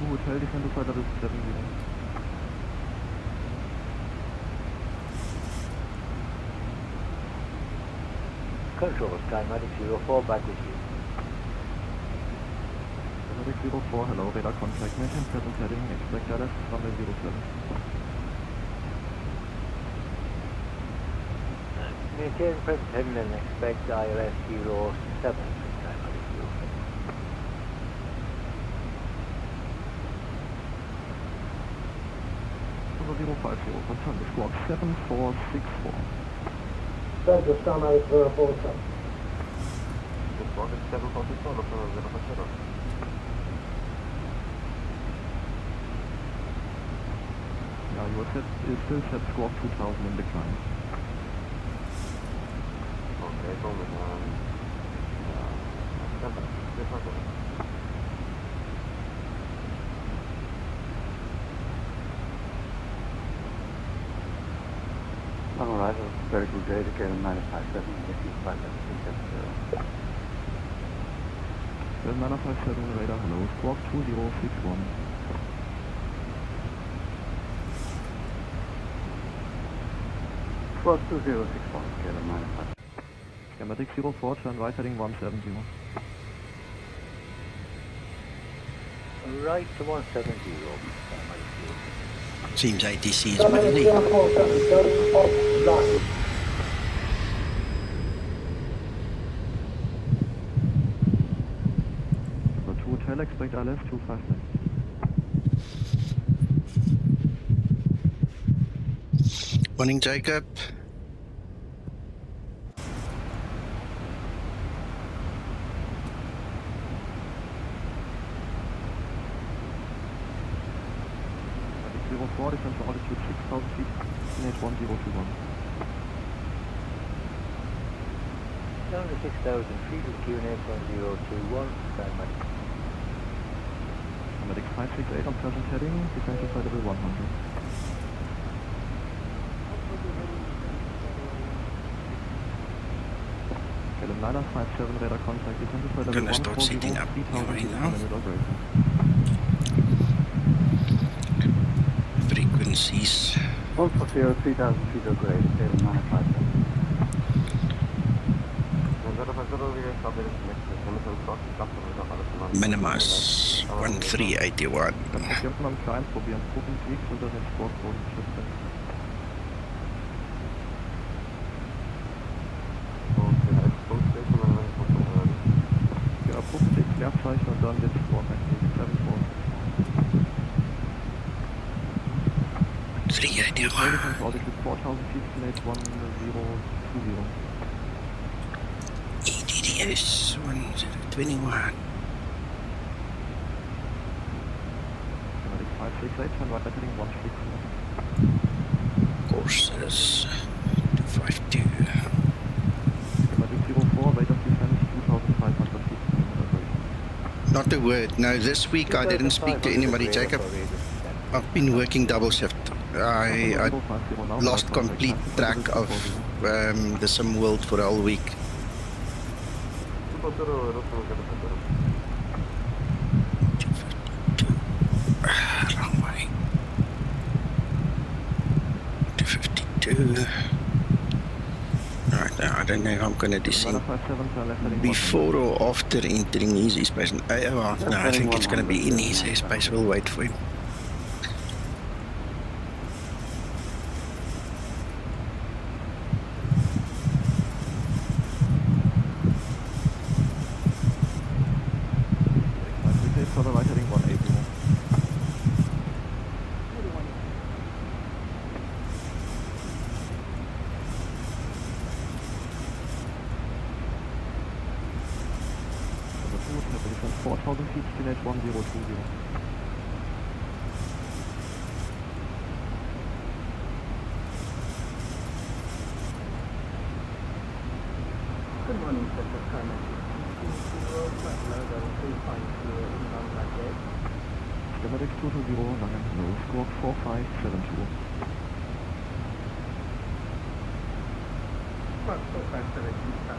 Hotel, descend to flight level 70. Control, Skymatix 04, back with you. Skymatix 04, hello, radar contact, maintain present heading, expect LS, runway 07. Maintain present heading and expect ILS 07, Skymatix 07. 050, confirm the squawk 7464. Central Skymatix 047. The squawk is 744, look for 050. Yeah, you are still set squawk 2000 in decline. Okay, it's only Alright, very good day to KONAN 957, if you flight level 370. 957 radar, hello, squawk 2061. Squawk 2061, KONAN 957. Skymatix 04, turn right heading 170. Right to 170, Skymatix 04. Seems ATC is Skymatix windy. 047, going offline. Hotel, expect LS 259. Morning, Jacob. Skymatix 04, descend to altitude 6000 feet, destination 1021. Down to 6,000 feet with QNH 1021, Skymatix. Skymatix 568 on present heading, descend to flight level 100. KONAN 957 radar contact, descend to flight level Gonna start 140, setting up 3000 feet, now. minute operator. Frequencies. 140, 3000 feet or greater, KONAN 957. Minimize 1381. Transportieren am Klein, probieren Probenweg unter den Sportboden schützen. Ja, Probenweg, Leerzeichen und dann den Sport einlegen. 381. Altitude 4000 feet, destination 1020. EDDS 1021. Skymatix 568, turn right heading 160. Courses 252. Skymatix 04, rate of descent 2500 feet. Not a word. No, this week I didn't speak to anybody, Jacob. I've been working double shift. I lost complete track of the sim world for a whole week. Wrong way. 252. Right now, I don't know if I'm going to descend before or after entering his airspace. Well, no, I think it's going to be in his airspace. We'll wait for him. For the right heading 180. From 4,000 feet, Skymatix 1020. Good morning, Mr. Skymatix. Skymatix 220, Langen, no, squawk 4572. Squawk 4572.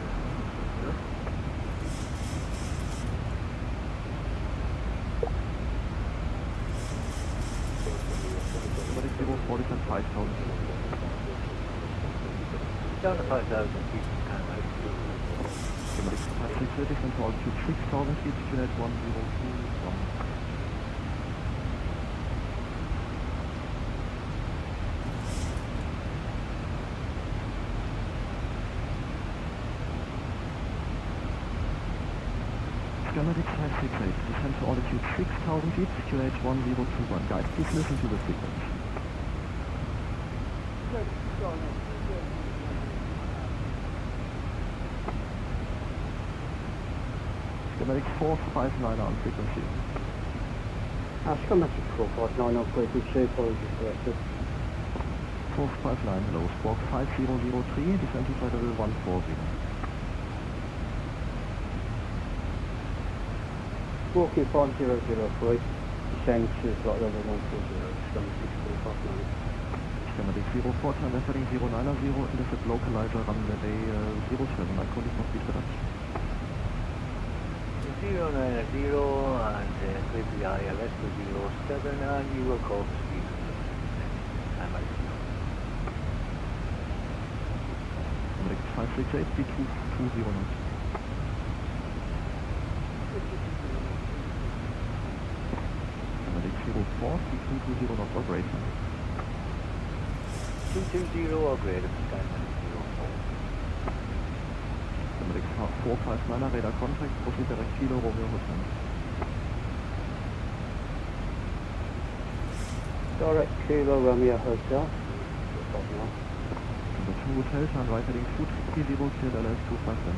Skymatix 040 and 5,000. Down to 5,000 feet, Skymatix. Skymatix 5630 and altitude 6,000 feet, Skymatix 1021. Skymatix 568, descend to altitude 6,000 feet, QH 1021. Guide, please listen to the signals. Skymatix 459 on frequency. Skymatix 459 on frequency, apologies corrected. 459, hello, squawk 5003, descend to flight level 140. Walking 5003, descend to flight level 140, Skymatix 459. Skymatix 04, time left heading 090, illicit localizer, runway 07, I couldn't not beat that. 090 and clear the ILS to 07 and you will call the speed. Skymatix 568, B220 knots. Skymatix 04, B220 knots operation. 220 or greater, Skymatix 04. Skymatix 459, radar contact, proceed direct Kilo, Romeo Hotel. Direct Kilo, Romeo Hotel. Number 2 Hotel, turn right heading 230, cleared LS 257.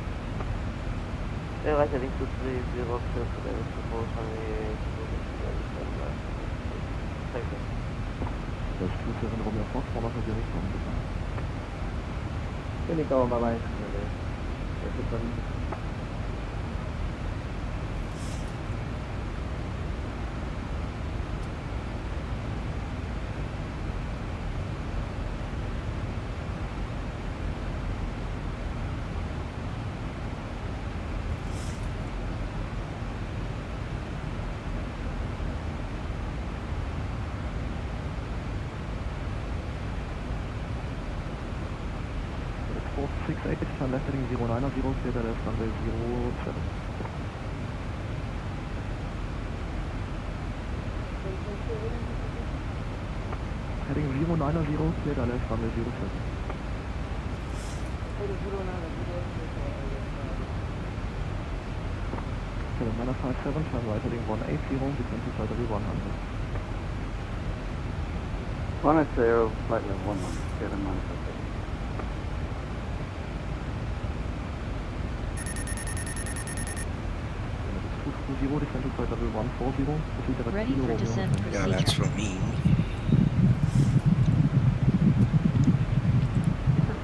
Right heading 230, cleared LS 257. Thank you. That's 27 Romeo Fox, one of the uniform. Uniform, bye-bye. Skymatix 468, turn left heading 090, cleared LS runway 07. Heading 090, cleared LS runway 07. Heading 957, turn right heading 180, descend to flight level 100. 180, flight level 100, clear and manifest. 220, descend to flight level 140, proceed direct Ready Kilo, for Romeo descent Hotel. Yeah, that's procedure. for me.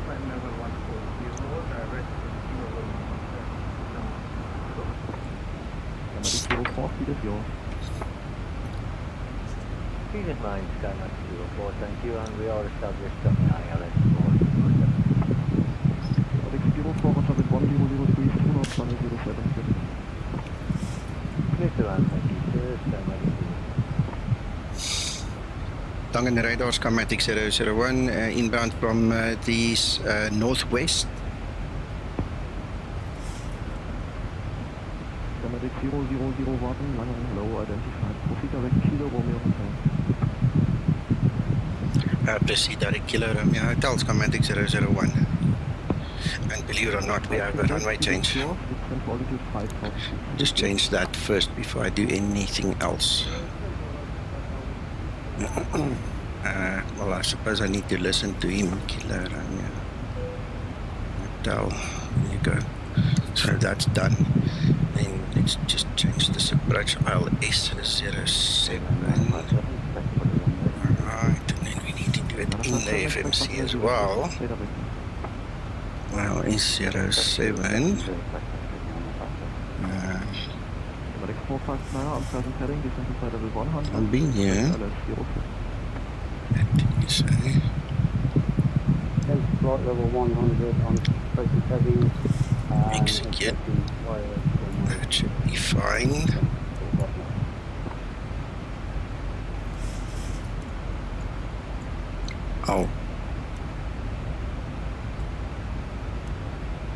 Flight level 140, direct Kilo, Romeo Hotel. Skymatix 04, speed is yours. Keep in mind, Skymatix 04, thank you, and we are established on the ILS 407. Skymatix 04, Roger with 1003, 2 knots, runway 07. Tongan radar, Skymatix 001, inbound from the northwest. Skymatix 001, Langen, hello, identified. Proceed direct Kilo Romeo Hotel. Proceed direct Kilo Romeo Hotel, Skymatix 001. And believe it or not, we have a runway change. Just change that first before I do anything else. Well, I suppose I need to listen to him. Kilo Romeo Hotel. There you go. So that's done. Then let's just change this approach. ILS 07. Alright, and then we need to do it in the FMC as well. ILS 07. I'll be here. What do you say? Flight level 100 on present heading. Execute. That should be fine. Oh.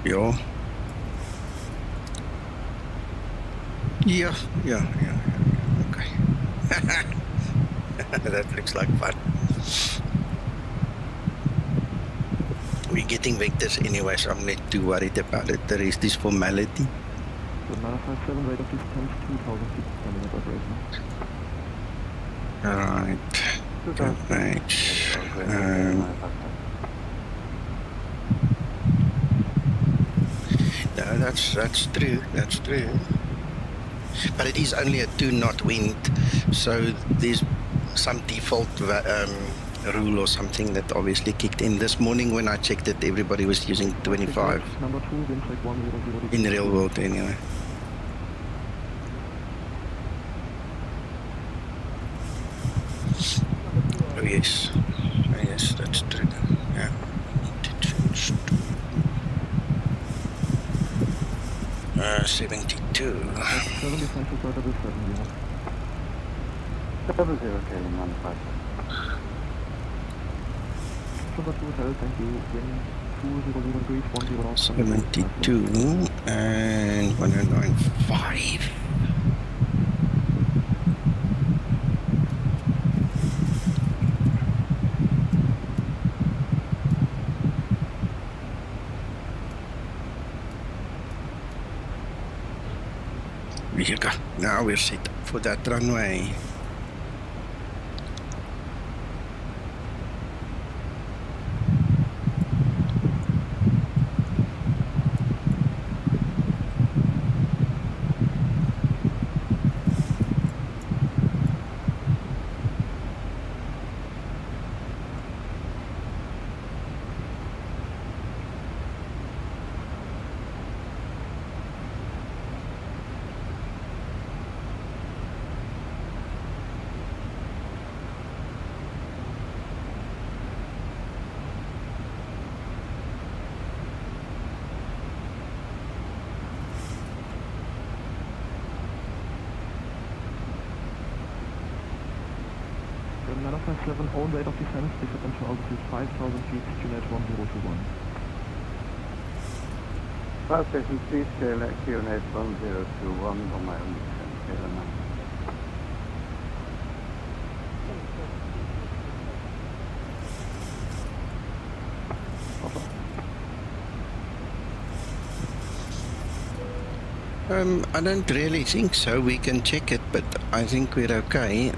Yeah. Yeah. Okay. That looks like fun. We're getting vectors anyway, so I'm not too worried about it. The rest is formality. Alright. No, that's true. That's true. But it is only a 2-knot wind, so there's some default rule or something that obviously kicked in. This morning when I checked it, everybody was using 25 in the real world anyway. Oh yes, that's true. Yeah, need to change to 72. 72 and 109.5. Here you go. Now we're set for that runway. Manifest 7 own rate of descent, differential altitude 5,000 feet, QNet 1021. 5,000 feet, QNet 1021 on my own descent, clear now. I don't really think so. We can check it, but I think we're okay.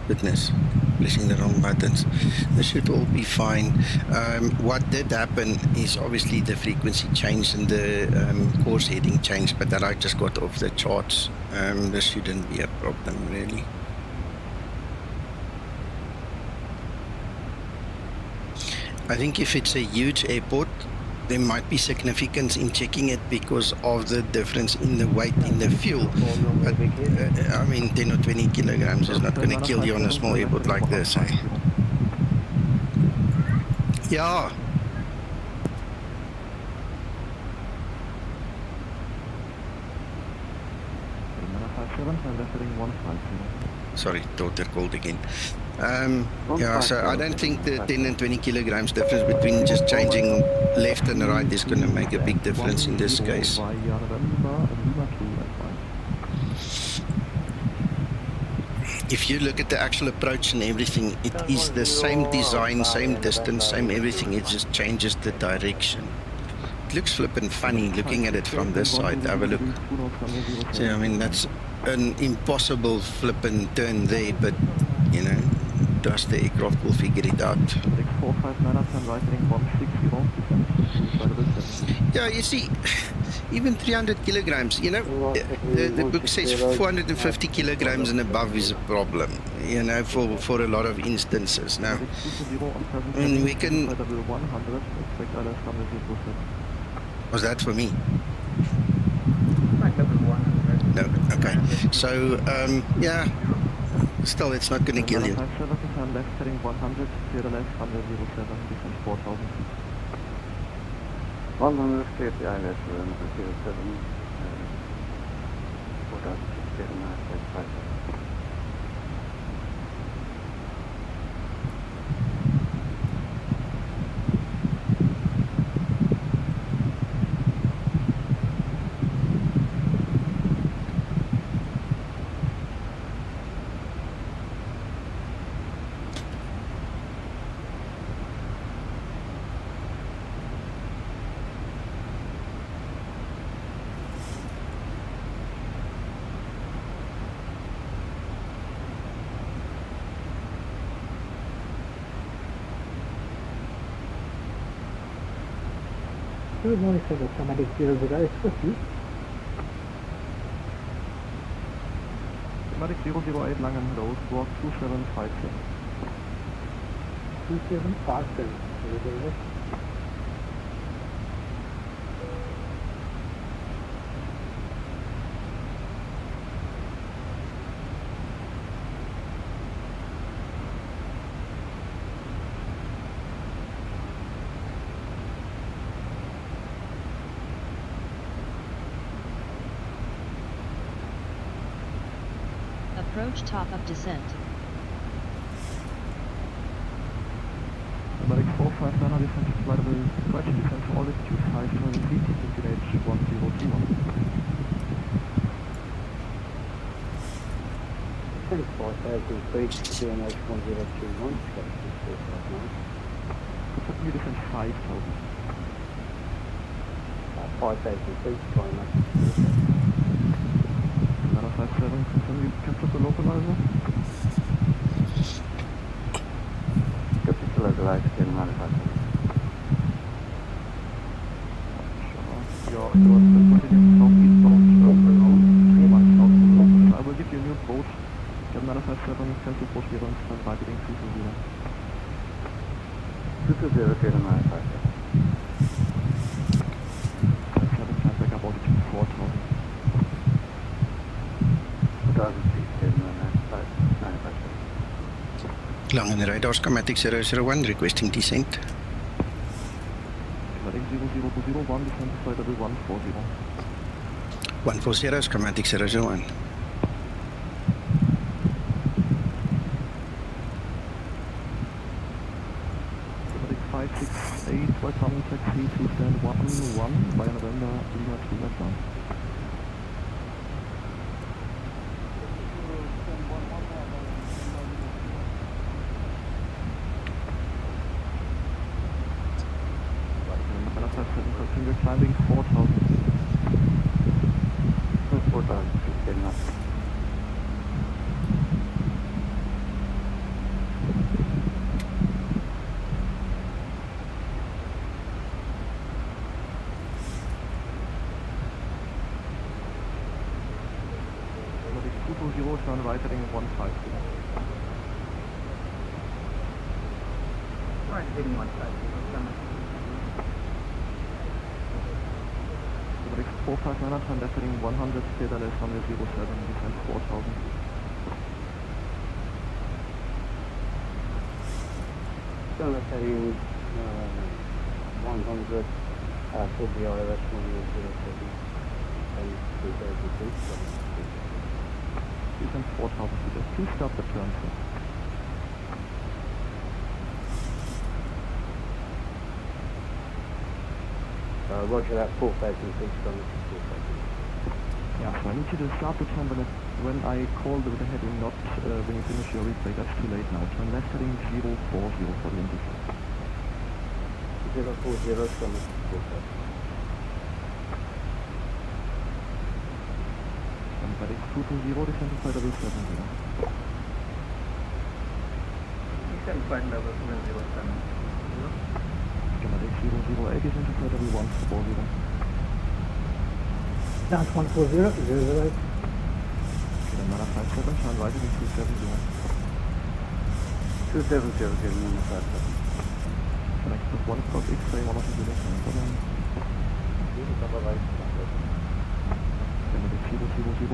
Goodness, pressing the wrong buttons. This should all be fine. What did happen is obviously the frequency changed and the course heading changed, but that I just got off the charts. This shouldn't be a problem really. I think if it's a huge airport, there might be significance in checking it because of the difference in the weight in the fuel. But, I mean, 10 or 20 kilograms is not going to kill you on a small airport like this, eh? Yeah. Sorry, daughter called again. Yeah, so I don't think the 10 and 20 kilograms difference between just changing left and right is going to make a big difference in this case. If you look at the actual approach and everything, it is the same design, same distance, same everything. It just changes the direction. It looks flippin' funny looking at it from this side. Have a look. So, I mean, that's an impossible flippin' turn there, but, you know, trust the aircraft will figure it out. Yeah, you see, even 300 kilograms, you know, the book says 450 kilograms and above is a problem, you know, for a lot of instances. Now, and we can... Was that for me? No, okay. So, yeah, still it's not going to kill you. Left heading 100, clear the left, 107, descent 4000. 100, clear the ILS, 07, 4000, clear the mass, 5000. Good morning, Skymatix VA Flight T8. Skymatix 008 Langen, hello, squawk 2757. 2757, Approach top of descent. Skymatix 459, descent to flight level, correction descent to altitude 5,000 feet, destination 1021. 35,000 feet, destination 1021, Continue descent 5,000. 5,000 feet, trying to 957, continue capture the localizer. Capture the localizer, clear the 957. Your course will continue southeastbound, around 3 miles south of the local. I will give you a new approach. Get 957, cancel approach clearance, and targeting 220. 220, clear the 957. 57, time back up altitude 4,000. 2,000 feet, clear the 957. Langen radar Skymatix 001 requesting descent. Skymatix 0001, descent to flight level 140. 140 Skymatix 001. Skymatix 568, flight summon taxi to stand 11 via November, Lima 2 westbound. Continue climbing 4,000. 4,000 feet, good enough. Skymatix 220, turn right heading 150. Right, heading 150. 459, turn left heading 100, clear the left runway 07, descent 4,000. Turn left heading 100, for the ILS 1007, and 2,000 feet. descend 4,000 feet. Please stop the turn, sir. Roger that, 4,000 feet from the 4,000. Yeah, so I need you to start the turn when I call the heading, not when you finish your replay. That's too late now. Turn left heading 040 for the industry. 040 from the 4,000. Skymatix 220, descend to flight level 70. Descend flight level 707. Skymatix 008, descend to flight level 140. That's 140, 008. Nana 57, turn right heading 270. 270, Nana 57. Connect with 1 o'clock X-ray, 1 of the units. Skymatix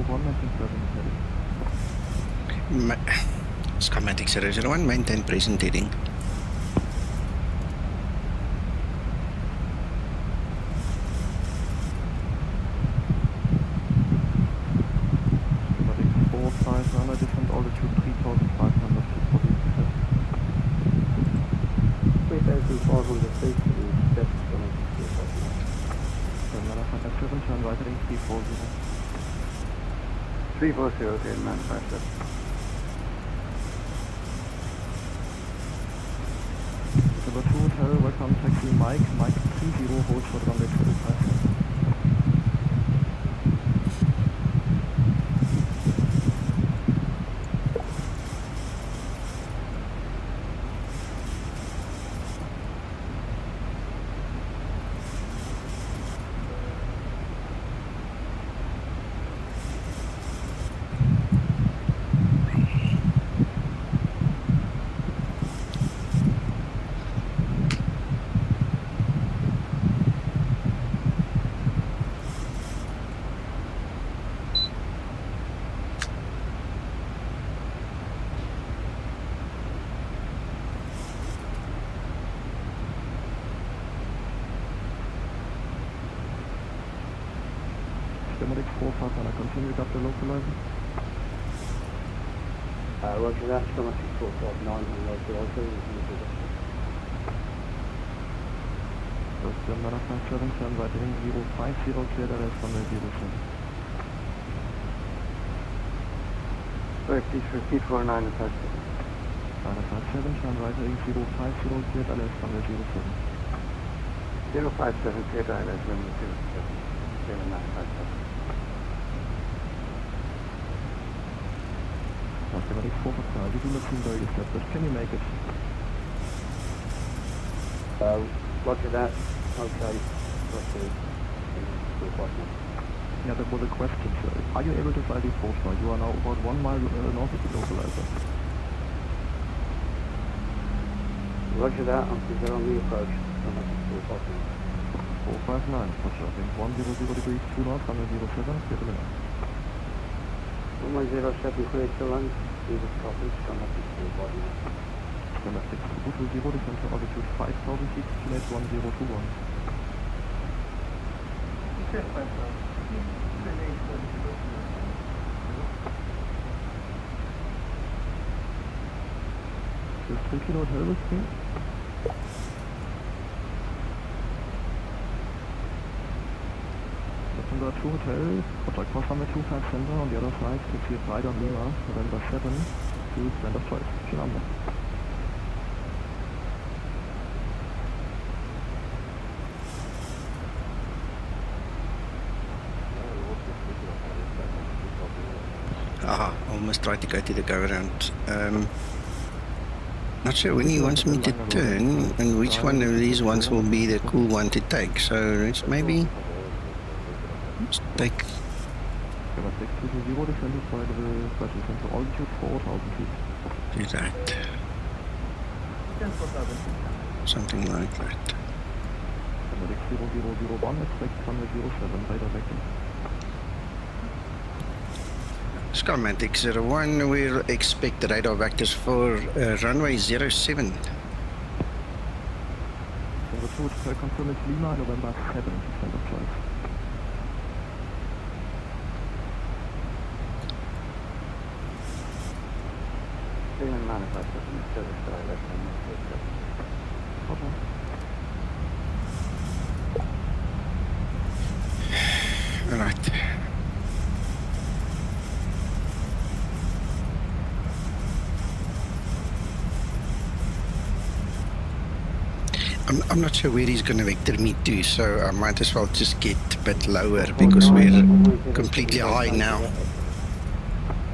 0001, maintain present heading. Skymatix 001, maintain present heading. Skymatix 4500, descend altitude 3,500 feet for the intercept. 3,500 feet to the step from the 4,000. Nana 57, turn right heading 340. 340, Nana 57. Number 2 hotel, welcome taxi Mike 30, hold for runway 25. Skymatix 4500, continue up the localizer. Roger that, Skymatix 459 on localizer. First Nana 57, turn right heading 050, clear LS runway 07. Sorry, please repeat for 957. Nana 57, turn right heading 050, clear LS runway 07. 057, clear LS runway 07. 957. Skymatix 459, you do not seem very established. Can you make it? Roger that. Okay. Roger. Yeah, that was a question, sir. Are you able to fly the approach now? You are now about 1 mile north of the localizer. Roger that. I'm clear on the approach. 459, for shopping. 100 degrees 2 knots, runway 07, clear to land. 107, clear to land. Either copy, Skymatix 459. Skymatix 220, descend to altitude 5,000 feet, QNH 1021. Is 3 kilo hotel with me? November 2 Hotel, contact cross runway 25 center on the other side, taxi at right on Lima, November 7 to standard choice. Vielen Dank. Aha, almost tried to go to the go around. Not sure when he wants me to turn and which one of these ones will be the cool one to take. So let's maybe take. Skymatix 220, descended by the special center altitude 4,000 feet. Do that. Something like that. Skymatix 0001, expect runway 07, radar vector. Skymatix 01, we'll expect the radar vectors for runway 07. Number 2 Hotel, confirm it's Lima, November 7 to standard choice. KONAN manifest service ILS and Okay. Right. I'm not sure where he's going to vector me to, so I might as well just get a bit lower because we're completely high now.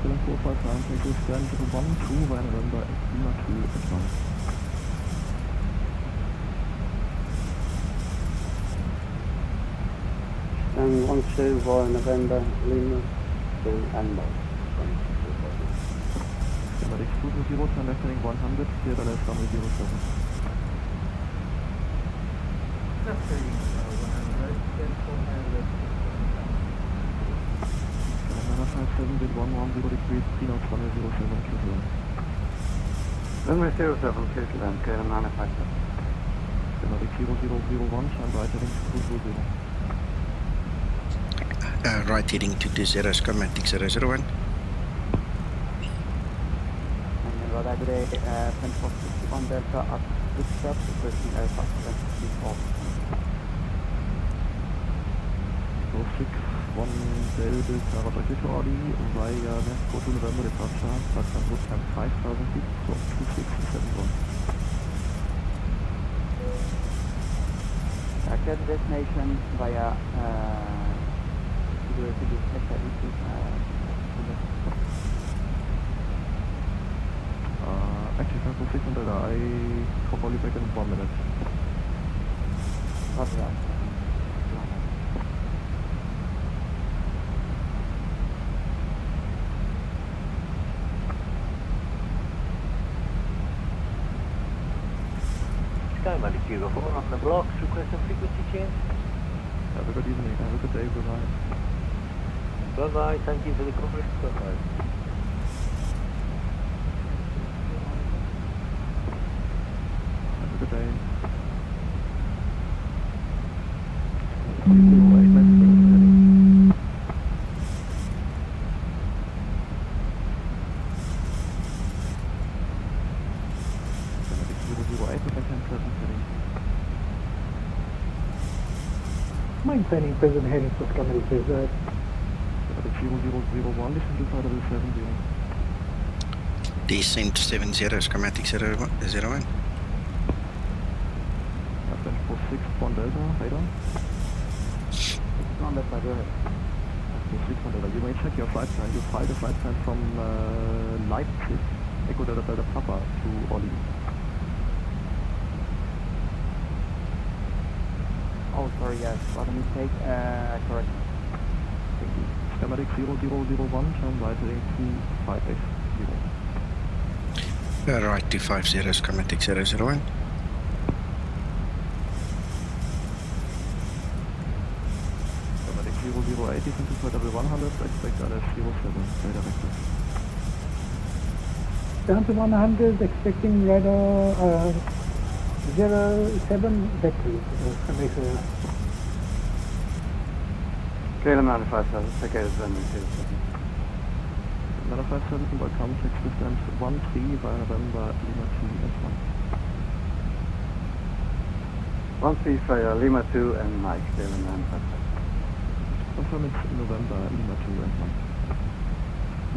7459, take this down to the 1-2 by November, Lima 2 advance. And 1-2 via November, Lima 2 and Mike. Skymatix 220, turn left heading 100, clear LS runway 07. Another 57 with 110 degrees, 3 knots, runway 07, clear to land. Runway 07, clear to land, KONAN manifest. Skymatix 0001, turn right heading 220. Right heading to 20, Skymatix 001. Radar today, 1061 Delta at Stuttgart, approaching aircraft 24. 61 Delta Radar to Audi, via Mexico to November departure, platform route time 5000 feet, so 2671. Clear to destination via Actually, Central 600, I'll call you back in 1 minute. Copy that. Skymatix 04 on the blocks, request a frequency change. Have a good evening, have a good day, bye-bye. Bye-bye, thank you for the coverage. Bye-bye. Have a good day. 08, let's bring it heading. Skymatix 008, with 10-7 heading. Maintaining present heading for Skymatix 08. Skymatix 0001, listen to side of the 70. Descent 70, Skymatix 01. Advent for 6 Delta, radar. 61 Delta, go ahead. For 6 Delta, you may check your flight plan. You fly the flight plan from Leipzig, Echo Delta Delta Papa to Oli. Oh, sorry, yes, what a mistake. Correct. Thank you. Skymatix 0001, turn right heading 250. Right 250, Skymatix 001. Skymatix 0080, into level 100, expect LS 07, radar vector. Down to 100, expecting radar 07 vectors. KONAN manifest, check out runway 07. Manifest 7, welcome, fixed distance 13 via November, Lima 2 S1. 13 via Lima 2 and Mike, KONAN manifest. Confirm it's November, Lima 2 S1.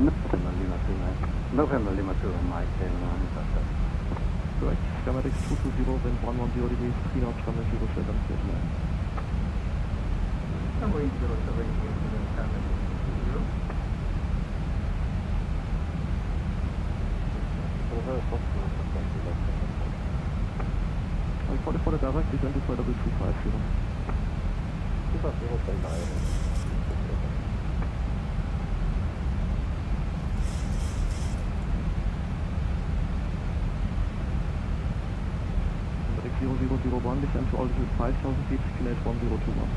November Lima 2 and November Lima 2 and Mike, KONAN manifest. Correct. Skymatix 220, wind 110 degrees, 3 knots, runway 07, clear to land. Runway 07, Skymatix 20. I call it for the direct descent to level 250. Skymatix 0001, descent to altitude 5000 feet, QNH 1021.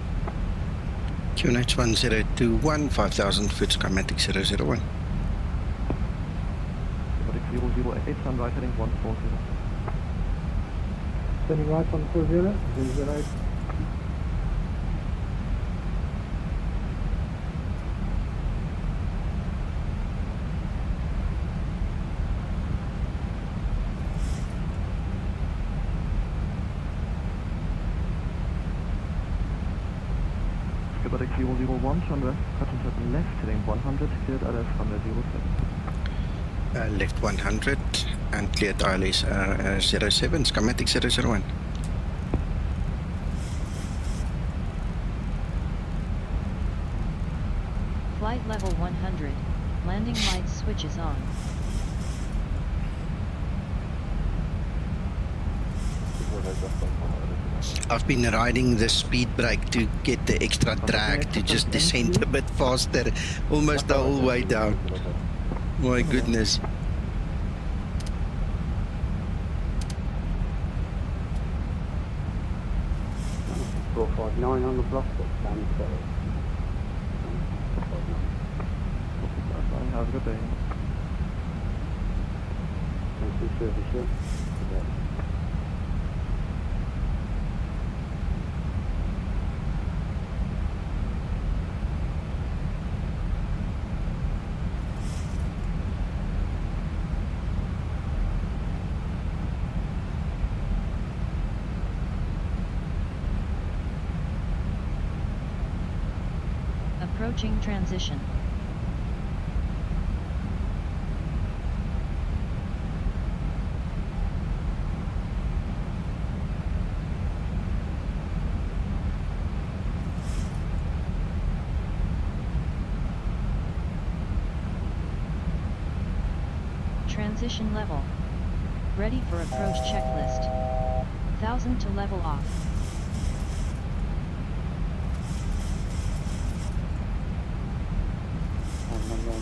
QNH 1021, 5000 foot, Skymatix 001. Skymatix 008, turn right heading 140. Turning right 140, 008. Comatic 001, turn west, cut and turn left, heading 100, cleared ILS runway 07. Left 100 and cleared ILS 07, Skymatix 001. Flight level 100, landing lights switches on. I've been riding the speed brake to get the extra drag to just descend a bit faster, almost the whole way down. My goodness. Go for 900 block, down the Have a good day. Thank you, service. Approaching transition. Transition level. Ready for approach checklist. 1000 to level off.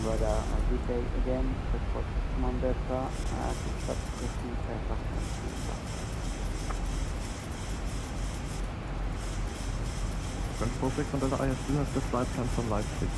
Radar retake again, support commander to stop taking takeoff. Transport 6 under the IS2 has the flight plan from Leipzig.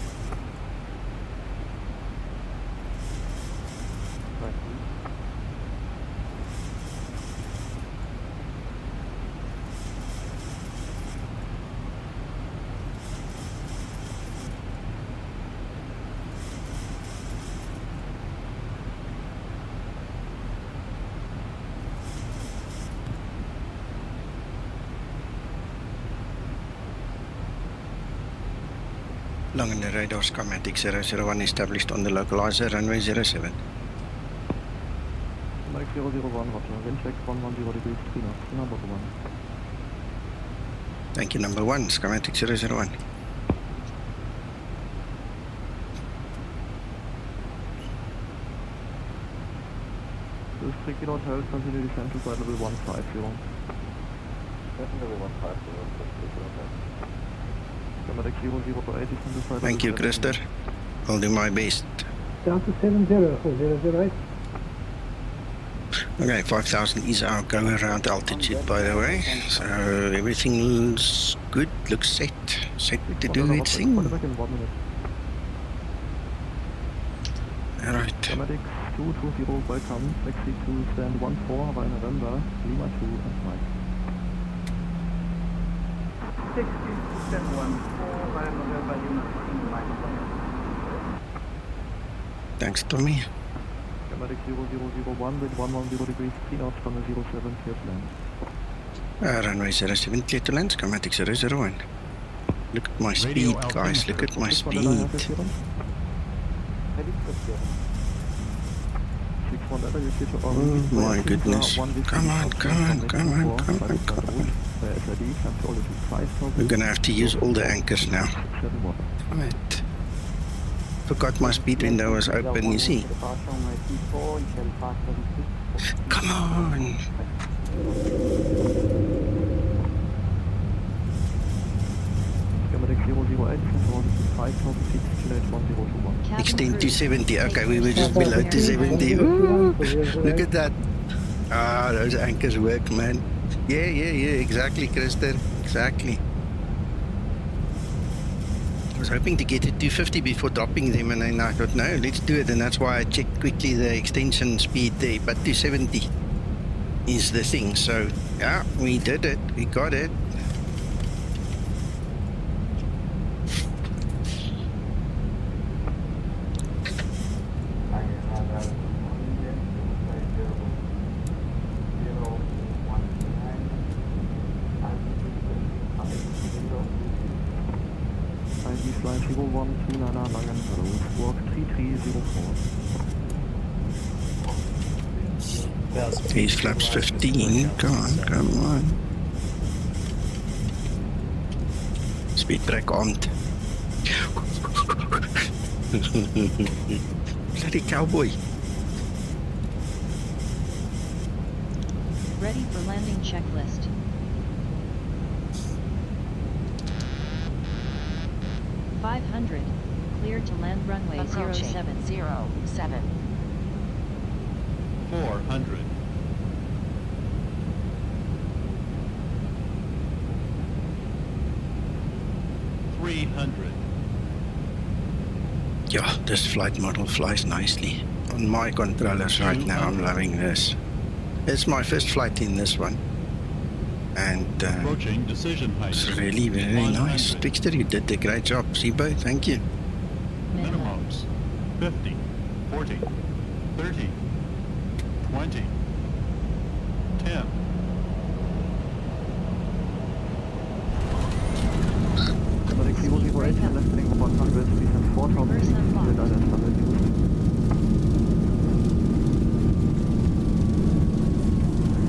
Long in the radar, Skymatix 001 established on the localizer, runway 07. Mike 001, roger. Wind check 110 degrees, 3 knots, number 1. Thank you, number 1, Skymatix 001. This is tricky hotel, continue descent to flight level 150. Level 150, Comatic 008 is on the flight. Thank you, Krister. I'll do my best. Down to 70 for 008. Okay, 5000 is our go around altitude, by the way. So everything looks good, looks set to do its thing. Alright. Comatic 220, welcome. Taxi to stand 14 by November, Lima 2 and Mike. 16.14 by November, Lima 2. Thanks, Tommy. Comatic 0001 with 110 degrees, 3 knots from the 07, clear to land. Runway 07, clear to land, Skymatix 001. Look at my speed, guys, look at my speed. Oh my goodness. Come on. We're gonna have to use all the anchors now. Right. Forgot my speed window was open, you see. Come on. Extend to 70. Okay, we were just below to 70. Ooh, look at that. Ah, those anchors work, man. Yeah, exactly, Krister. Exactly. I was hoping to get to 250 before dropping them, and then I thought, no, let's do it. And that's why I checked quickly the extension speed there. But 270 is the thing. So, yeah, we did it. We got it. flight 0129 Langen, hello, squawk 3304. He's flaps 15. Come on. Speed brake armed. Bloody cowboy. Ready for landing checklist. $500. Clear to land runway Approaching 07. 07. 400. 300. Yeah, this flight model flies nicely. On my controllers right now, I'm loving this. It's my first flight in this one. And Approaching decision height. it's really very nice. Dexter, you did a great job. Zibo, thank you. Minimums 50, 40, 30, 20, 10. Cosmic 008, lifting 100, descent 4000 feet, cleared ILS 100 used.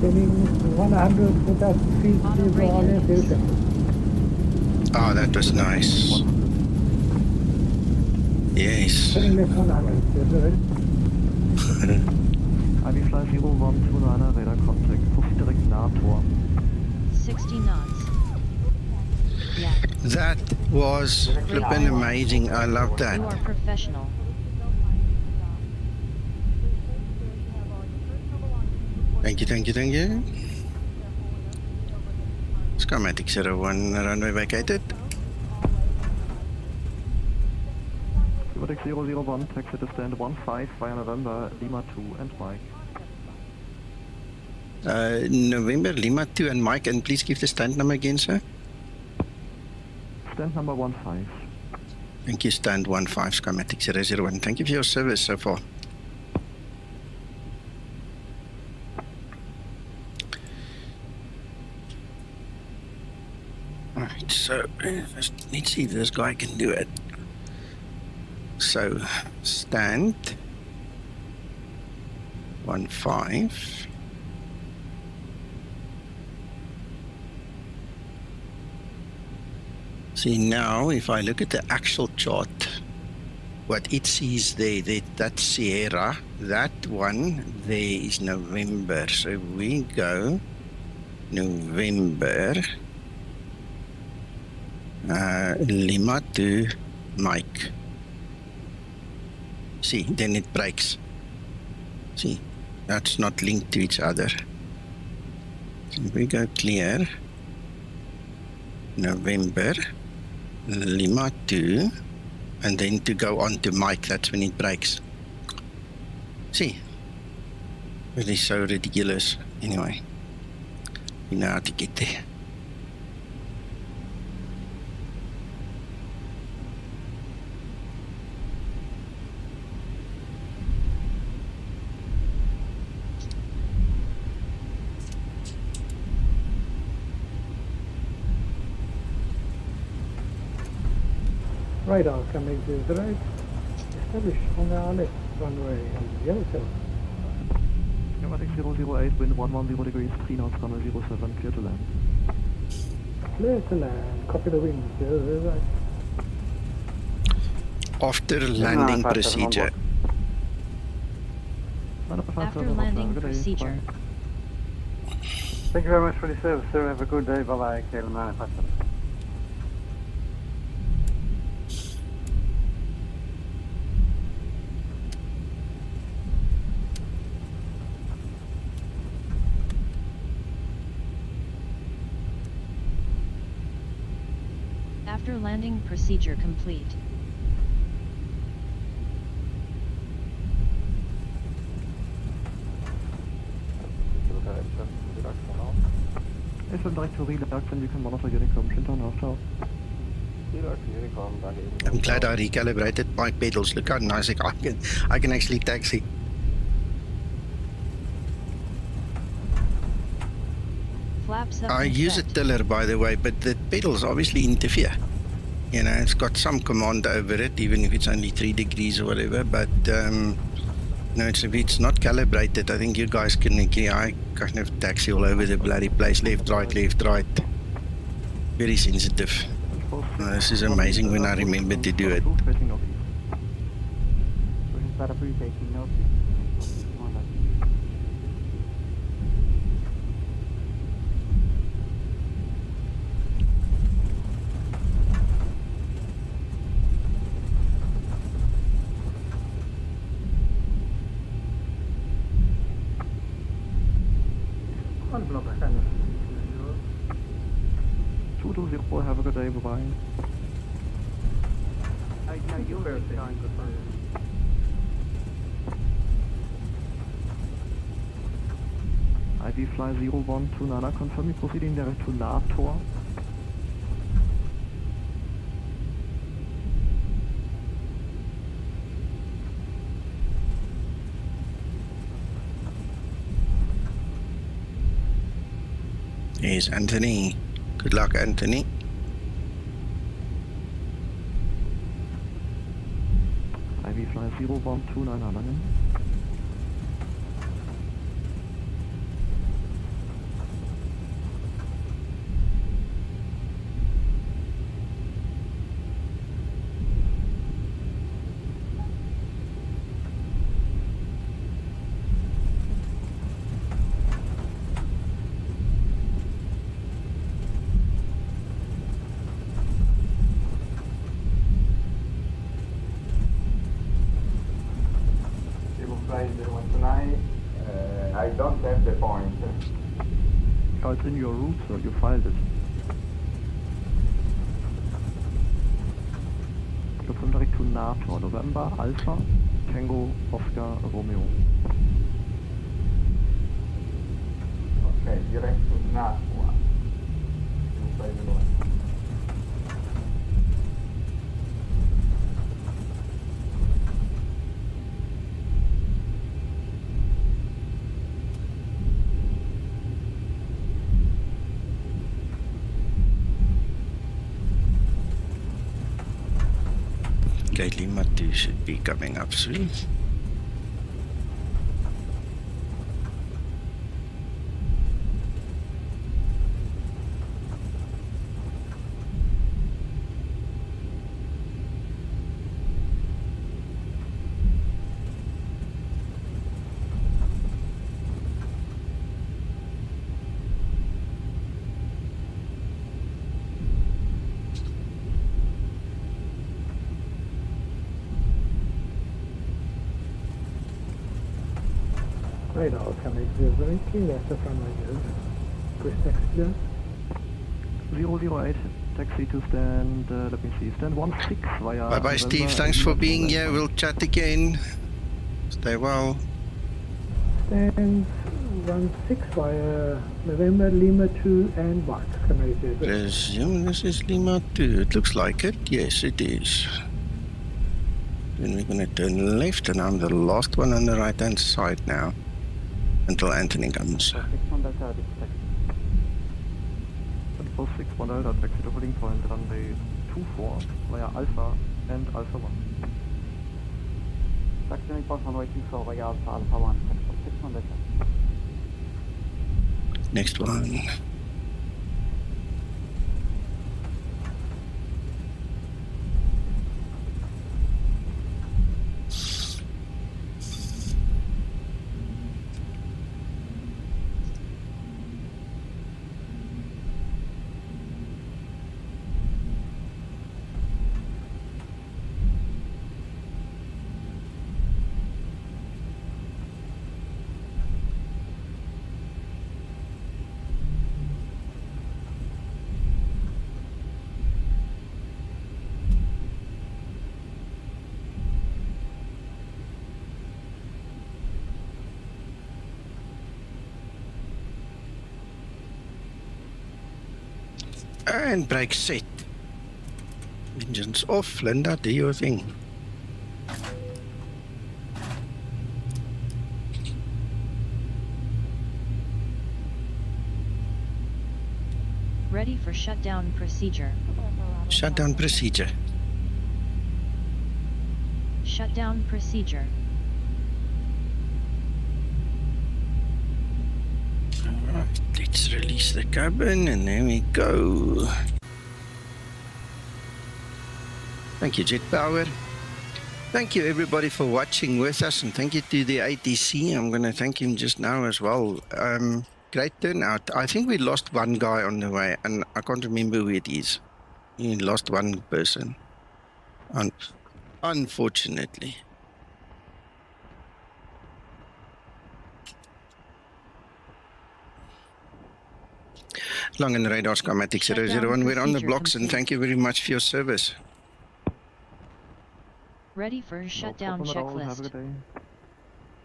Sending 100 feet to the orientation. Oh, that was nice. Yes. Sending left 100. IB flight 0129, radar contact, proceed direkt nach Tor. 60 knots. Yeah. That was flippin' amazing. I love that. You are professional. Thank you, thank you, thank you. Skymatix 01, runway vacated. Zibomod 001, taxi to stand 15 via November, Lima 2 and Mike. November, Lima 2 and Mike, and please give the stand number again, sir. Stand number 15. Thank you, stand 15, Skymatix 001. Thank you for your service so far. Alright, so let's see if this guy can do it. So, stand 15. See now, if I look at the actual chart, what it sees there, that's Sierra. That one there is November. So if we go November, Lima to Mike. See, then it breaks. See, that's not linked to each other. So if we go clear, November, Lima 2, and then to go on to Mike, that's when it breaks. See, it is so ridiculous. Anyway, you know how to get there. Radar coming to the right. Establish on the left runway on Yellowtail. Skymatix 008, wind 110 degrees, 3 knots, runway 07, clear to land. Clear to land. Copy the wind. Right. After landing procedure. After landing procedure. Thank you very much for the service, sir. Have a good day. Bye-bye. KLM After landing procedure complete. SM direct to reduct and you can monitor Unicom, Clinton, half ciao. I'm glad I recalibrated my pedals. Look how nice I can actually taxi. Flaps up I and use a set. tiller, by the way, but the pedals obviously interfere. You know, it's got some command over it, even if it's only 3 degrees or whatever. But no, if it's not calibrated, I think you guys can agree. I kind of taxi all over the bloody place, left, right. Very sensitive. This is amazing when I remember to do it. So he started pre-taking off. Have a good day, bye-bye. ID fly 0129, confirm you proceeding direct to Nator. Here's Anthony. Good luck, Anthony. IV fly 0129 Erlangen. I don't have the point. Oh, it's in your route, so you filed it. Confirm direct to Nator, November, Alpha, Tango, Oscar, Romeo. Okay, direct to Nator. Okay, Lima 2 should be coming up soon. Radar coming directly left of runway is. Chris taxi 008, taxi to stand, let me see, stand 16 via... Bye-bye, Steve. Thanks for being here. We'll chat again. Stay well. Stand 16 via November, Lima 2 and Mike. Presume this is Lima 2. It looks like it. Yes, it is. Then we're going to turn left, and I'm the last one on the right-hand side now. Until Anthony comes. 61 Delta, Control 61 Delta, taxi to holding point, runway 24 via Alpha and Alpha 1. Taxi point runway 24 via Alpha, Alpha 1, Control 61 Delta. Next one. And brake set. Engines off. Linda, do your thing. Ready for shutdown procedure. Shutdown procedure. Shutdown procedure. Alright, let's release the cabin and there we go. Thank you, Jet Power. Thank you everybody for watching with us, and thank you to the ATC. I'm going to thank him just now as well. Great turnout. I think we lost one guy on the way, and I can't remember who it is. We lost one person, unfortunately. Long and radar Skymatix 001. We're on the blocks, and thank you very much for your service. Ready for shutdown No problem at all. Have a checklist. good day.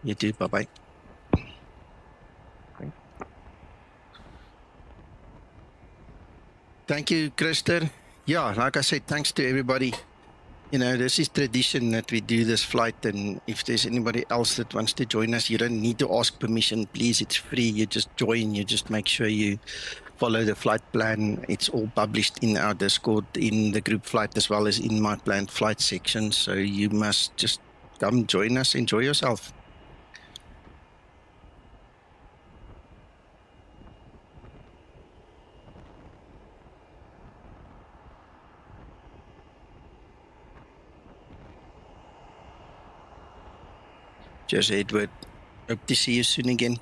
You too. Bye-bye. Thanks. Thank you, Krister. Yeah, like I said, thanks to everybody. You know, this is tradition that we do this flight, and if there's anybody else that wants to join us, you don't need to ask permission. Please, it's free. You just join. You just make sure you follow the flight plan. It's all published in our Discord, in the group flight, as well as in my planned flight section. So you must just come join us. Enjoy yourself. Cheers, Edward. Hope to see you soon again.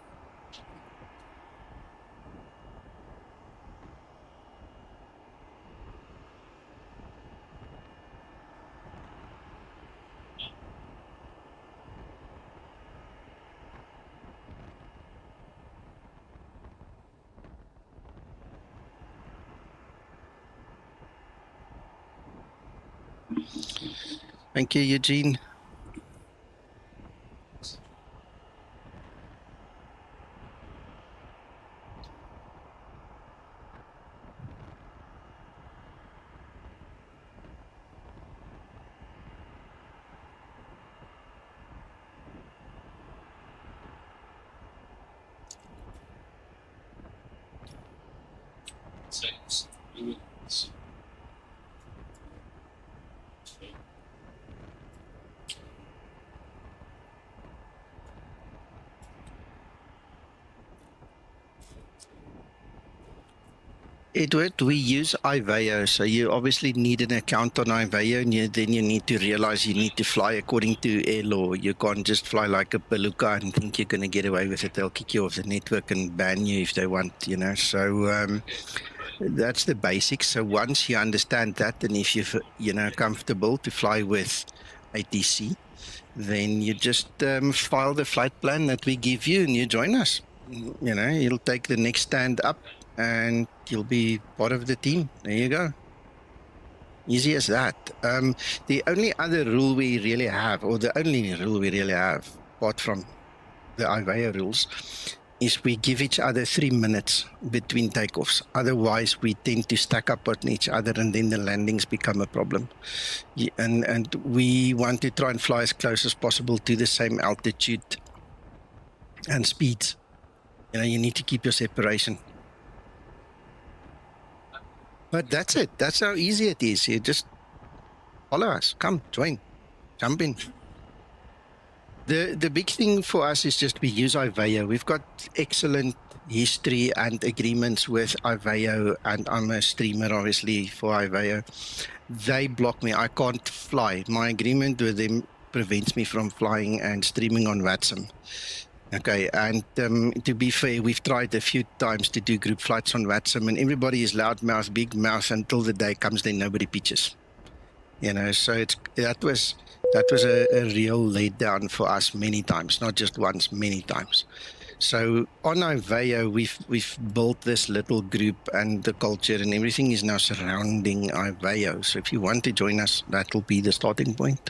Thank you, Eugene. Edward, we use iVeo, so you obviously need an account on iVeo, and then you need to realize you need to fly according to air law. You can't just fly like a palooka and think you're going to get away with it. They'll kick you off the network and ban you if they want, you know. So that's the basics. So once you understand that, and if you're comfortable to fly with ATC, then you just file the flight plan that we give you, and you join us. You know, you'll take the next stand up, and you'll be part of the team. There you go. Easy as that. The only other rule we really have, or the only rule we really have, apart from the iVeo rules, is we give each other 3 minutes between takeoffs. Otherwise, we tend to stack up on each other, and then the landings become a problem. And we want to try and fly as close as possible to the same altitude and speeds. You know, you need to keep your separation. But that's it. That's how easy it is. You just follow us. Come, join, jump in. The big thing for us is just we use iVeo. We've got excellent history and agreements with iVeo, and I'm a streamer, obviously, for iVeo. They block me. I can't fly. My agreement with them prevents me from flying and streaming on WhatsApp. Okay, and to be fair, we've tried a few times to do group flights on WhatsApp, and everybody is loudmouth, big mouth, until the day comes then nobody pitches. You know, so that was a real letdown for us many times, not just once, many times. So on iVeo, we've built this little group, and the culture and everything is now surrounding iVeo. So if you want to join us, that will be the starting point.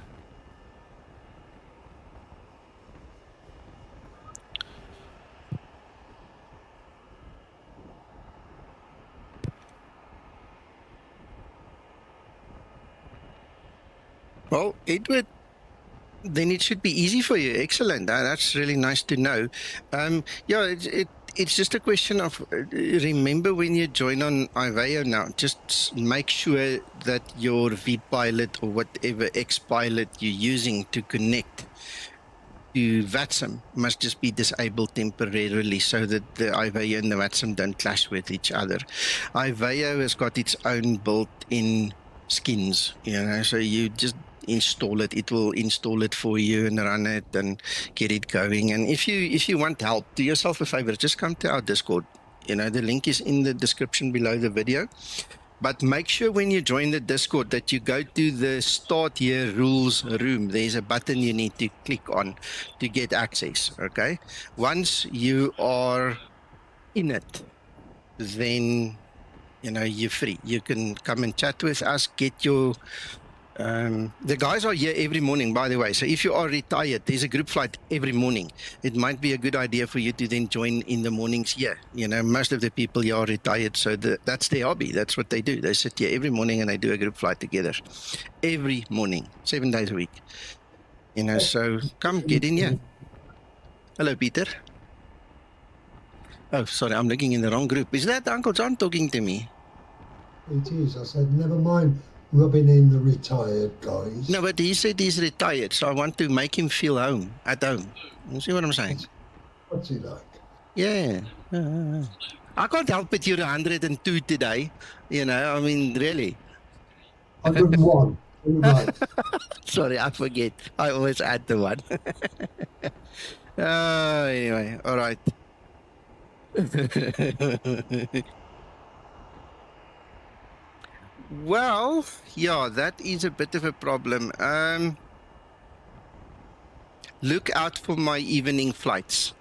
Well, Edward, then it should be easy for you. Excellent. That's really nice to know. Yeah, it's just a question of remember when you join on Iveo now, just make sure that your vPilot or whatever XPilot you're using to connect to VATSIM must just be disabled temporarily so that the Iveo and the VATSIM don't clash with each other. Iveo has got its own built-in skins, so you just install it. It will install it for you and run it and get it going. And if you want help, do yourself a favor, just come to our Discord. The link is in the description below the video. But make sure when you join the Discord that you go to the Start Here Rules room. There's a button you need to click on to get access, okay? Once you are in it, then, you're free. You can come and chat with us, get your... the guys are here every morning, by the way. So if you are retired, there's a group flight every morning. It might be a good idea for you to then join in the mornings here. Most of the people here are retired, so that's their hobby. That's what they do. They sit here every morning and they do a group flight together. Every morning, 7 days a week. So come get in here. Hello, Peter. Oh, sorry, I'm looking in the wrong group. Is that Uncle John talking to me? It is. I said, never mind rubbing in the retired guys. No, but he said he's retired, so I want to make him feel at home. You see what I'm saying? What's he like? Yeah. I can't help it you're 102 today. I mean, really. 101. Right. Sorry, I forget. I always add the one. Anyway, all right. Well, yeah, that is a bit of a problem. Look out for my evening flights,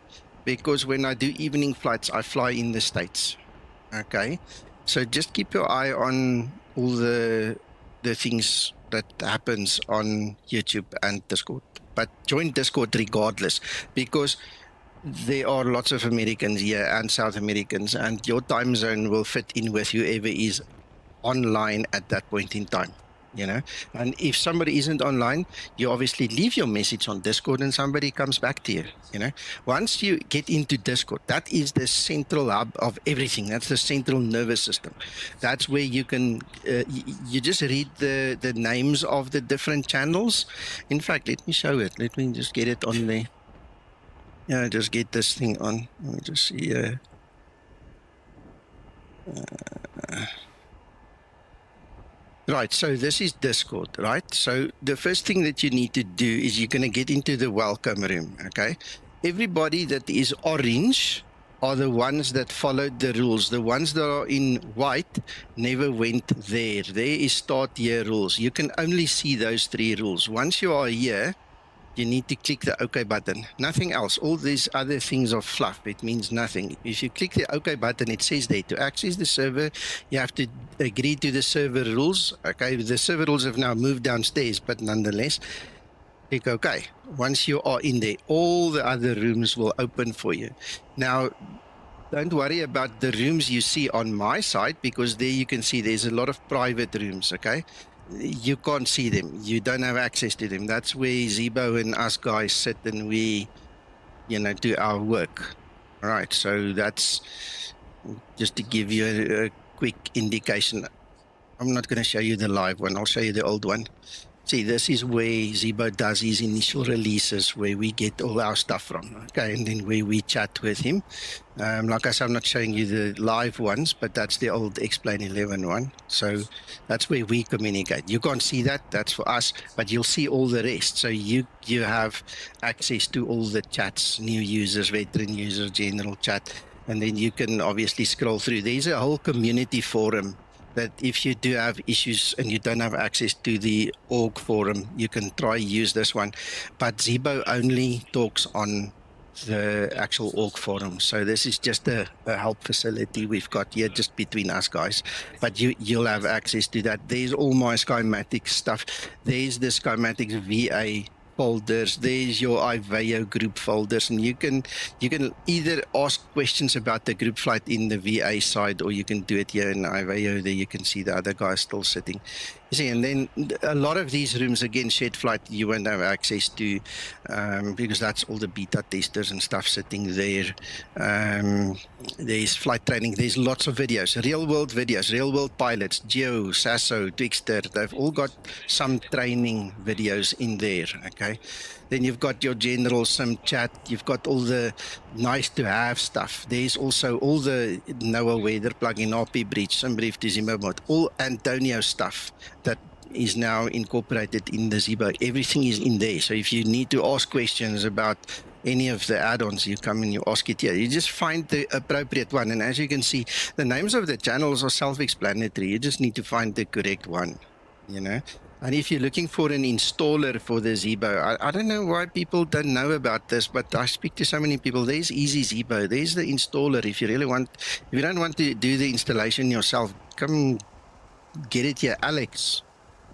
because when I do evening flights, I fly in the States. Okay, so just keep your eye on all the things that happens on YouTube and Discord. But join Discord regardless, because there are lots of Americans here and South Americans, and your time zone will fit in with whoever is online at that point in time, and if somebody isn't online, you obviously leave your message on Discord and somebody comes back to you. Once you get into Discord, that is the central hub of everything. That's the central nervous system. That's where you can you just read the names of the different channels. In fact, let me show it. Let me just get it on there. Just get this thing on. Let me just see Right, so this is Discord, right? So the first thing that you need to do is you're going to get into the welcome room, okay? Everybody that is orange are the ones that followed the rules. The ones that are in white never went there. There is Start Here rules. You can only see those 3 rules. Once you are here, you need to click the OK button. Nothing else. All these other things are fluff. It means nothing. If you click the OK button, it says there, to access the server, you have to agree to the server rules. Okay, the server rules have now moved downstairs, but nonetheless, click OK. Once you are in there, all the other rooms will open for you. Now, don't worry about the rooms you see on my side, because there you can see there's a lot of private rooms, okay? You can't see them. You don't have access to them. That's where Zibo and us guys sit and we, do our work. All right, so that's just to give you a quick indication. I'm not going to show you the live one. I'll show you the old one. See, this is where Zibo does his initial releases, where we get all our stuff from, okay, and then where we chat with him. Like I said, I'm not showing you the live ones, but that's the old Explain 11 one. So that's where we communicate. You can't see that, that's for us, but you'll see all the rest. So you have access to all the chats, new users, veteran users, general chat, and then you can obviously scroll through. There's a whole community forum that if you do have issues and you don't have access to the org forum, you can try use this one. But Zibo only talks on the actual org forum. So this is just a help facility we've got here just between us guys. But you'll have access to that. There's all my Skymatix stuff. There's the Skymatix VA folders. There's your IVAO group folders, and you can either ask questions about the group flight in the VA side, or you can do it here in IVAO. There you can see the other guy still sitting. You see, and then a lot of these rooms, again, shared flight, you won't have access to, because that's all the beta testers and stuff sitting there. There's flight training. There's lots of videos, real world videos, real world pilots, Geo, Sasso, Twixter. They've all got some training videos in there. Okay, then you've got your general sim chat. You've got all the nice to have stuff. There's also all the NOAA weather plugin, RP Bridge, SimBrief to Zibomod, all Antonio stuff that is now incorporated in the Zibo. Everything is in there. So if you need to ask questions about any of the add-ons, you come and you ask it here. You just find the appropriate one. And as you can see, the names of the channels are self-explanatory. You just need to find the correct one, you know. And if you're looking for an installer for the Zibo, I don't know why people don't know about this, but I speak to so many people. There's Easy Zibo. There's the installer. If you really want, if you don't want to do the installation yourself, come get it here. Alex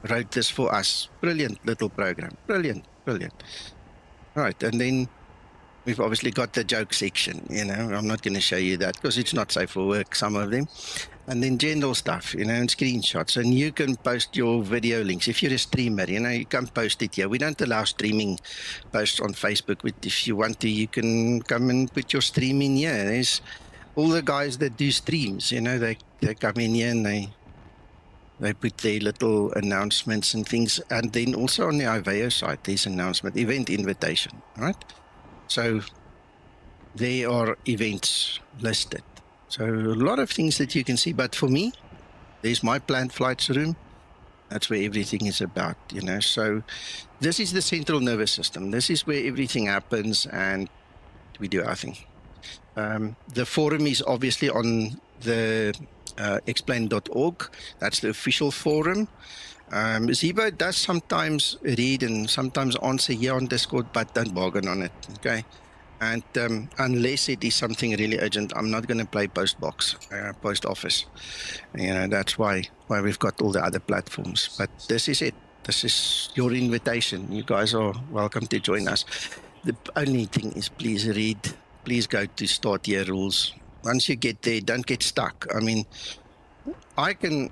wrote this for us. Brilliant little program. Brilliant, brilliant. Right, and then we've obviously got the joke section, you know. I'm not going to show you that because it's not safe for work, some of them. And then general stuff, you know, and screenshots. And you can post your video links. If you're a streamer, you know, you can post it here. We don't allow streaming posts on Facebook, but if you want to, you can come and put your stream in here. There's all the guys that do streams, you know, they come in here and they put their little announcements and things. And then also on the IVAO side, there's announcement, event invitation, right? So there are events listed. So a lot of things that you can see. But for me, there's my planned flights room. That's where everything is about, you know. So this is the central nervous system. This is where everything happens and we do our thing. The forum is obviously on the explain.org. That's the official forum. Zibo does sometimes read and sometimes answer here on Discord, but don't bargain on it, okay? And unless it is something really urgent, I'm not going to play post office. You know, that's why we've got all the other platforms. But this is it. This is your invitation. You guys are welcome to join us. The only thing is, please read. Please go to start here rules. Once you get there, don't get stuck. I mean, I can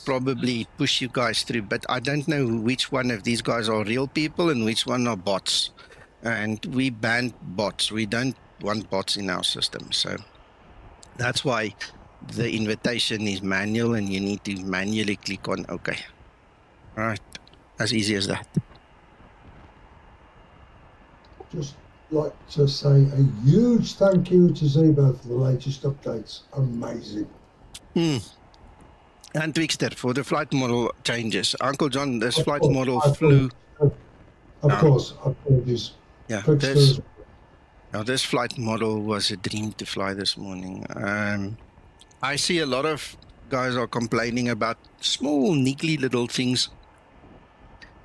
probably push you guys through, but I don't know which one of these guys are real people and which one are bots. And we ban bots. We don't want bots in our system. So that's why the invitation is manual and you need to manually click on OK. All right. As easy as that. Just like to say a huge thank you to Zibo for the latest updates. Amazing. And Twixter for the flight model changes. Uncle John, this flight model flew. Of course, apologies. Yeah, this flight model was a dream to fly this morning. I see a lot of guys are complaining about small, niggly little things,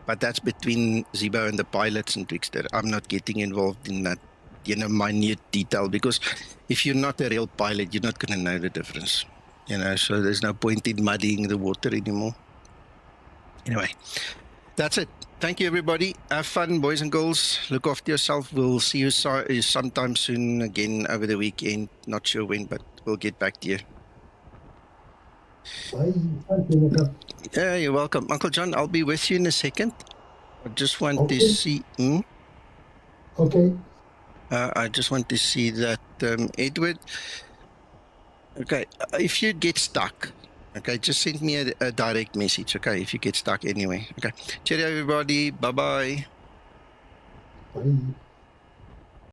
but that's between Zibo and the pilots and Twixter. I'm not getting involved in that, you know, minute detail, because if you're not a real pilot, you're not going to know the difference, you know. So there's no point in muddying the water anymore. Anyway, that's it. Thank you, everybody. Have fun, boys and girls. Look after yourself. We'll see you sometime soon again over the weekend. Not sure when, but we'll get back to you. Bye. Thank you, Nico. Yeah, you're welcome. Uncle John, I'll be with you in a second. I just want to see... Okay. I just want to see that, Edward... Okay, if you get stuck... Okay, just send me a direct message, okay, if you get stuck anyway. Okay, cheerio everybody, bye-bye. Bye.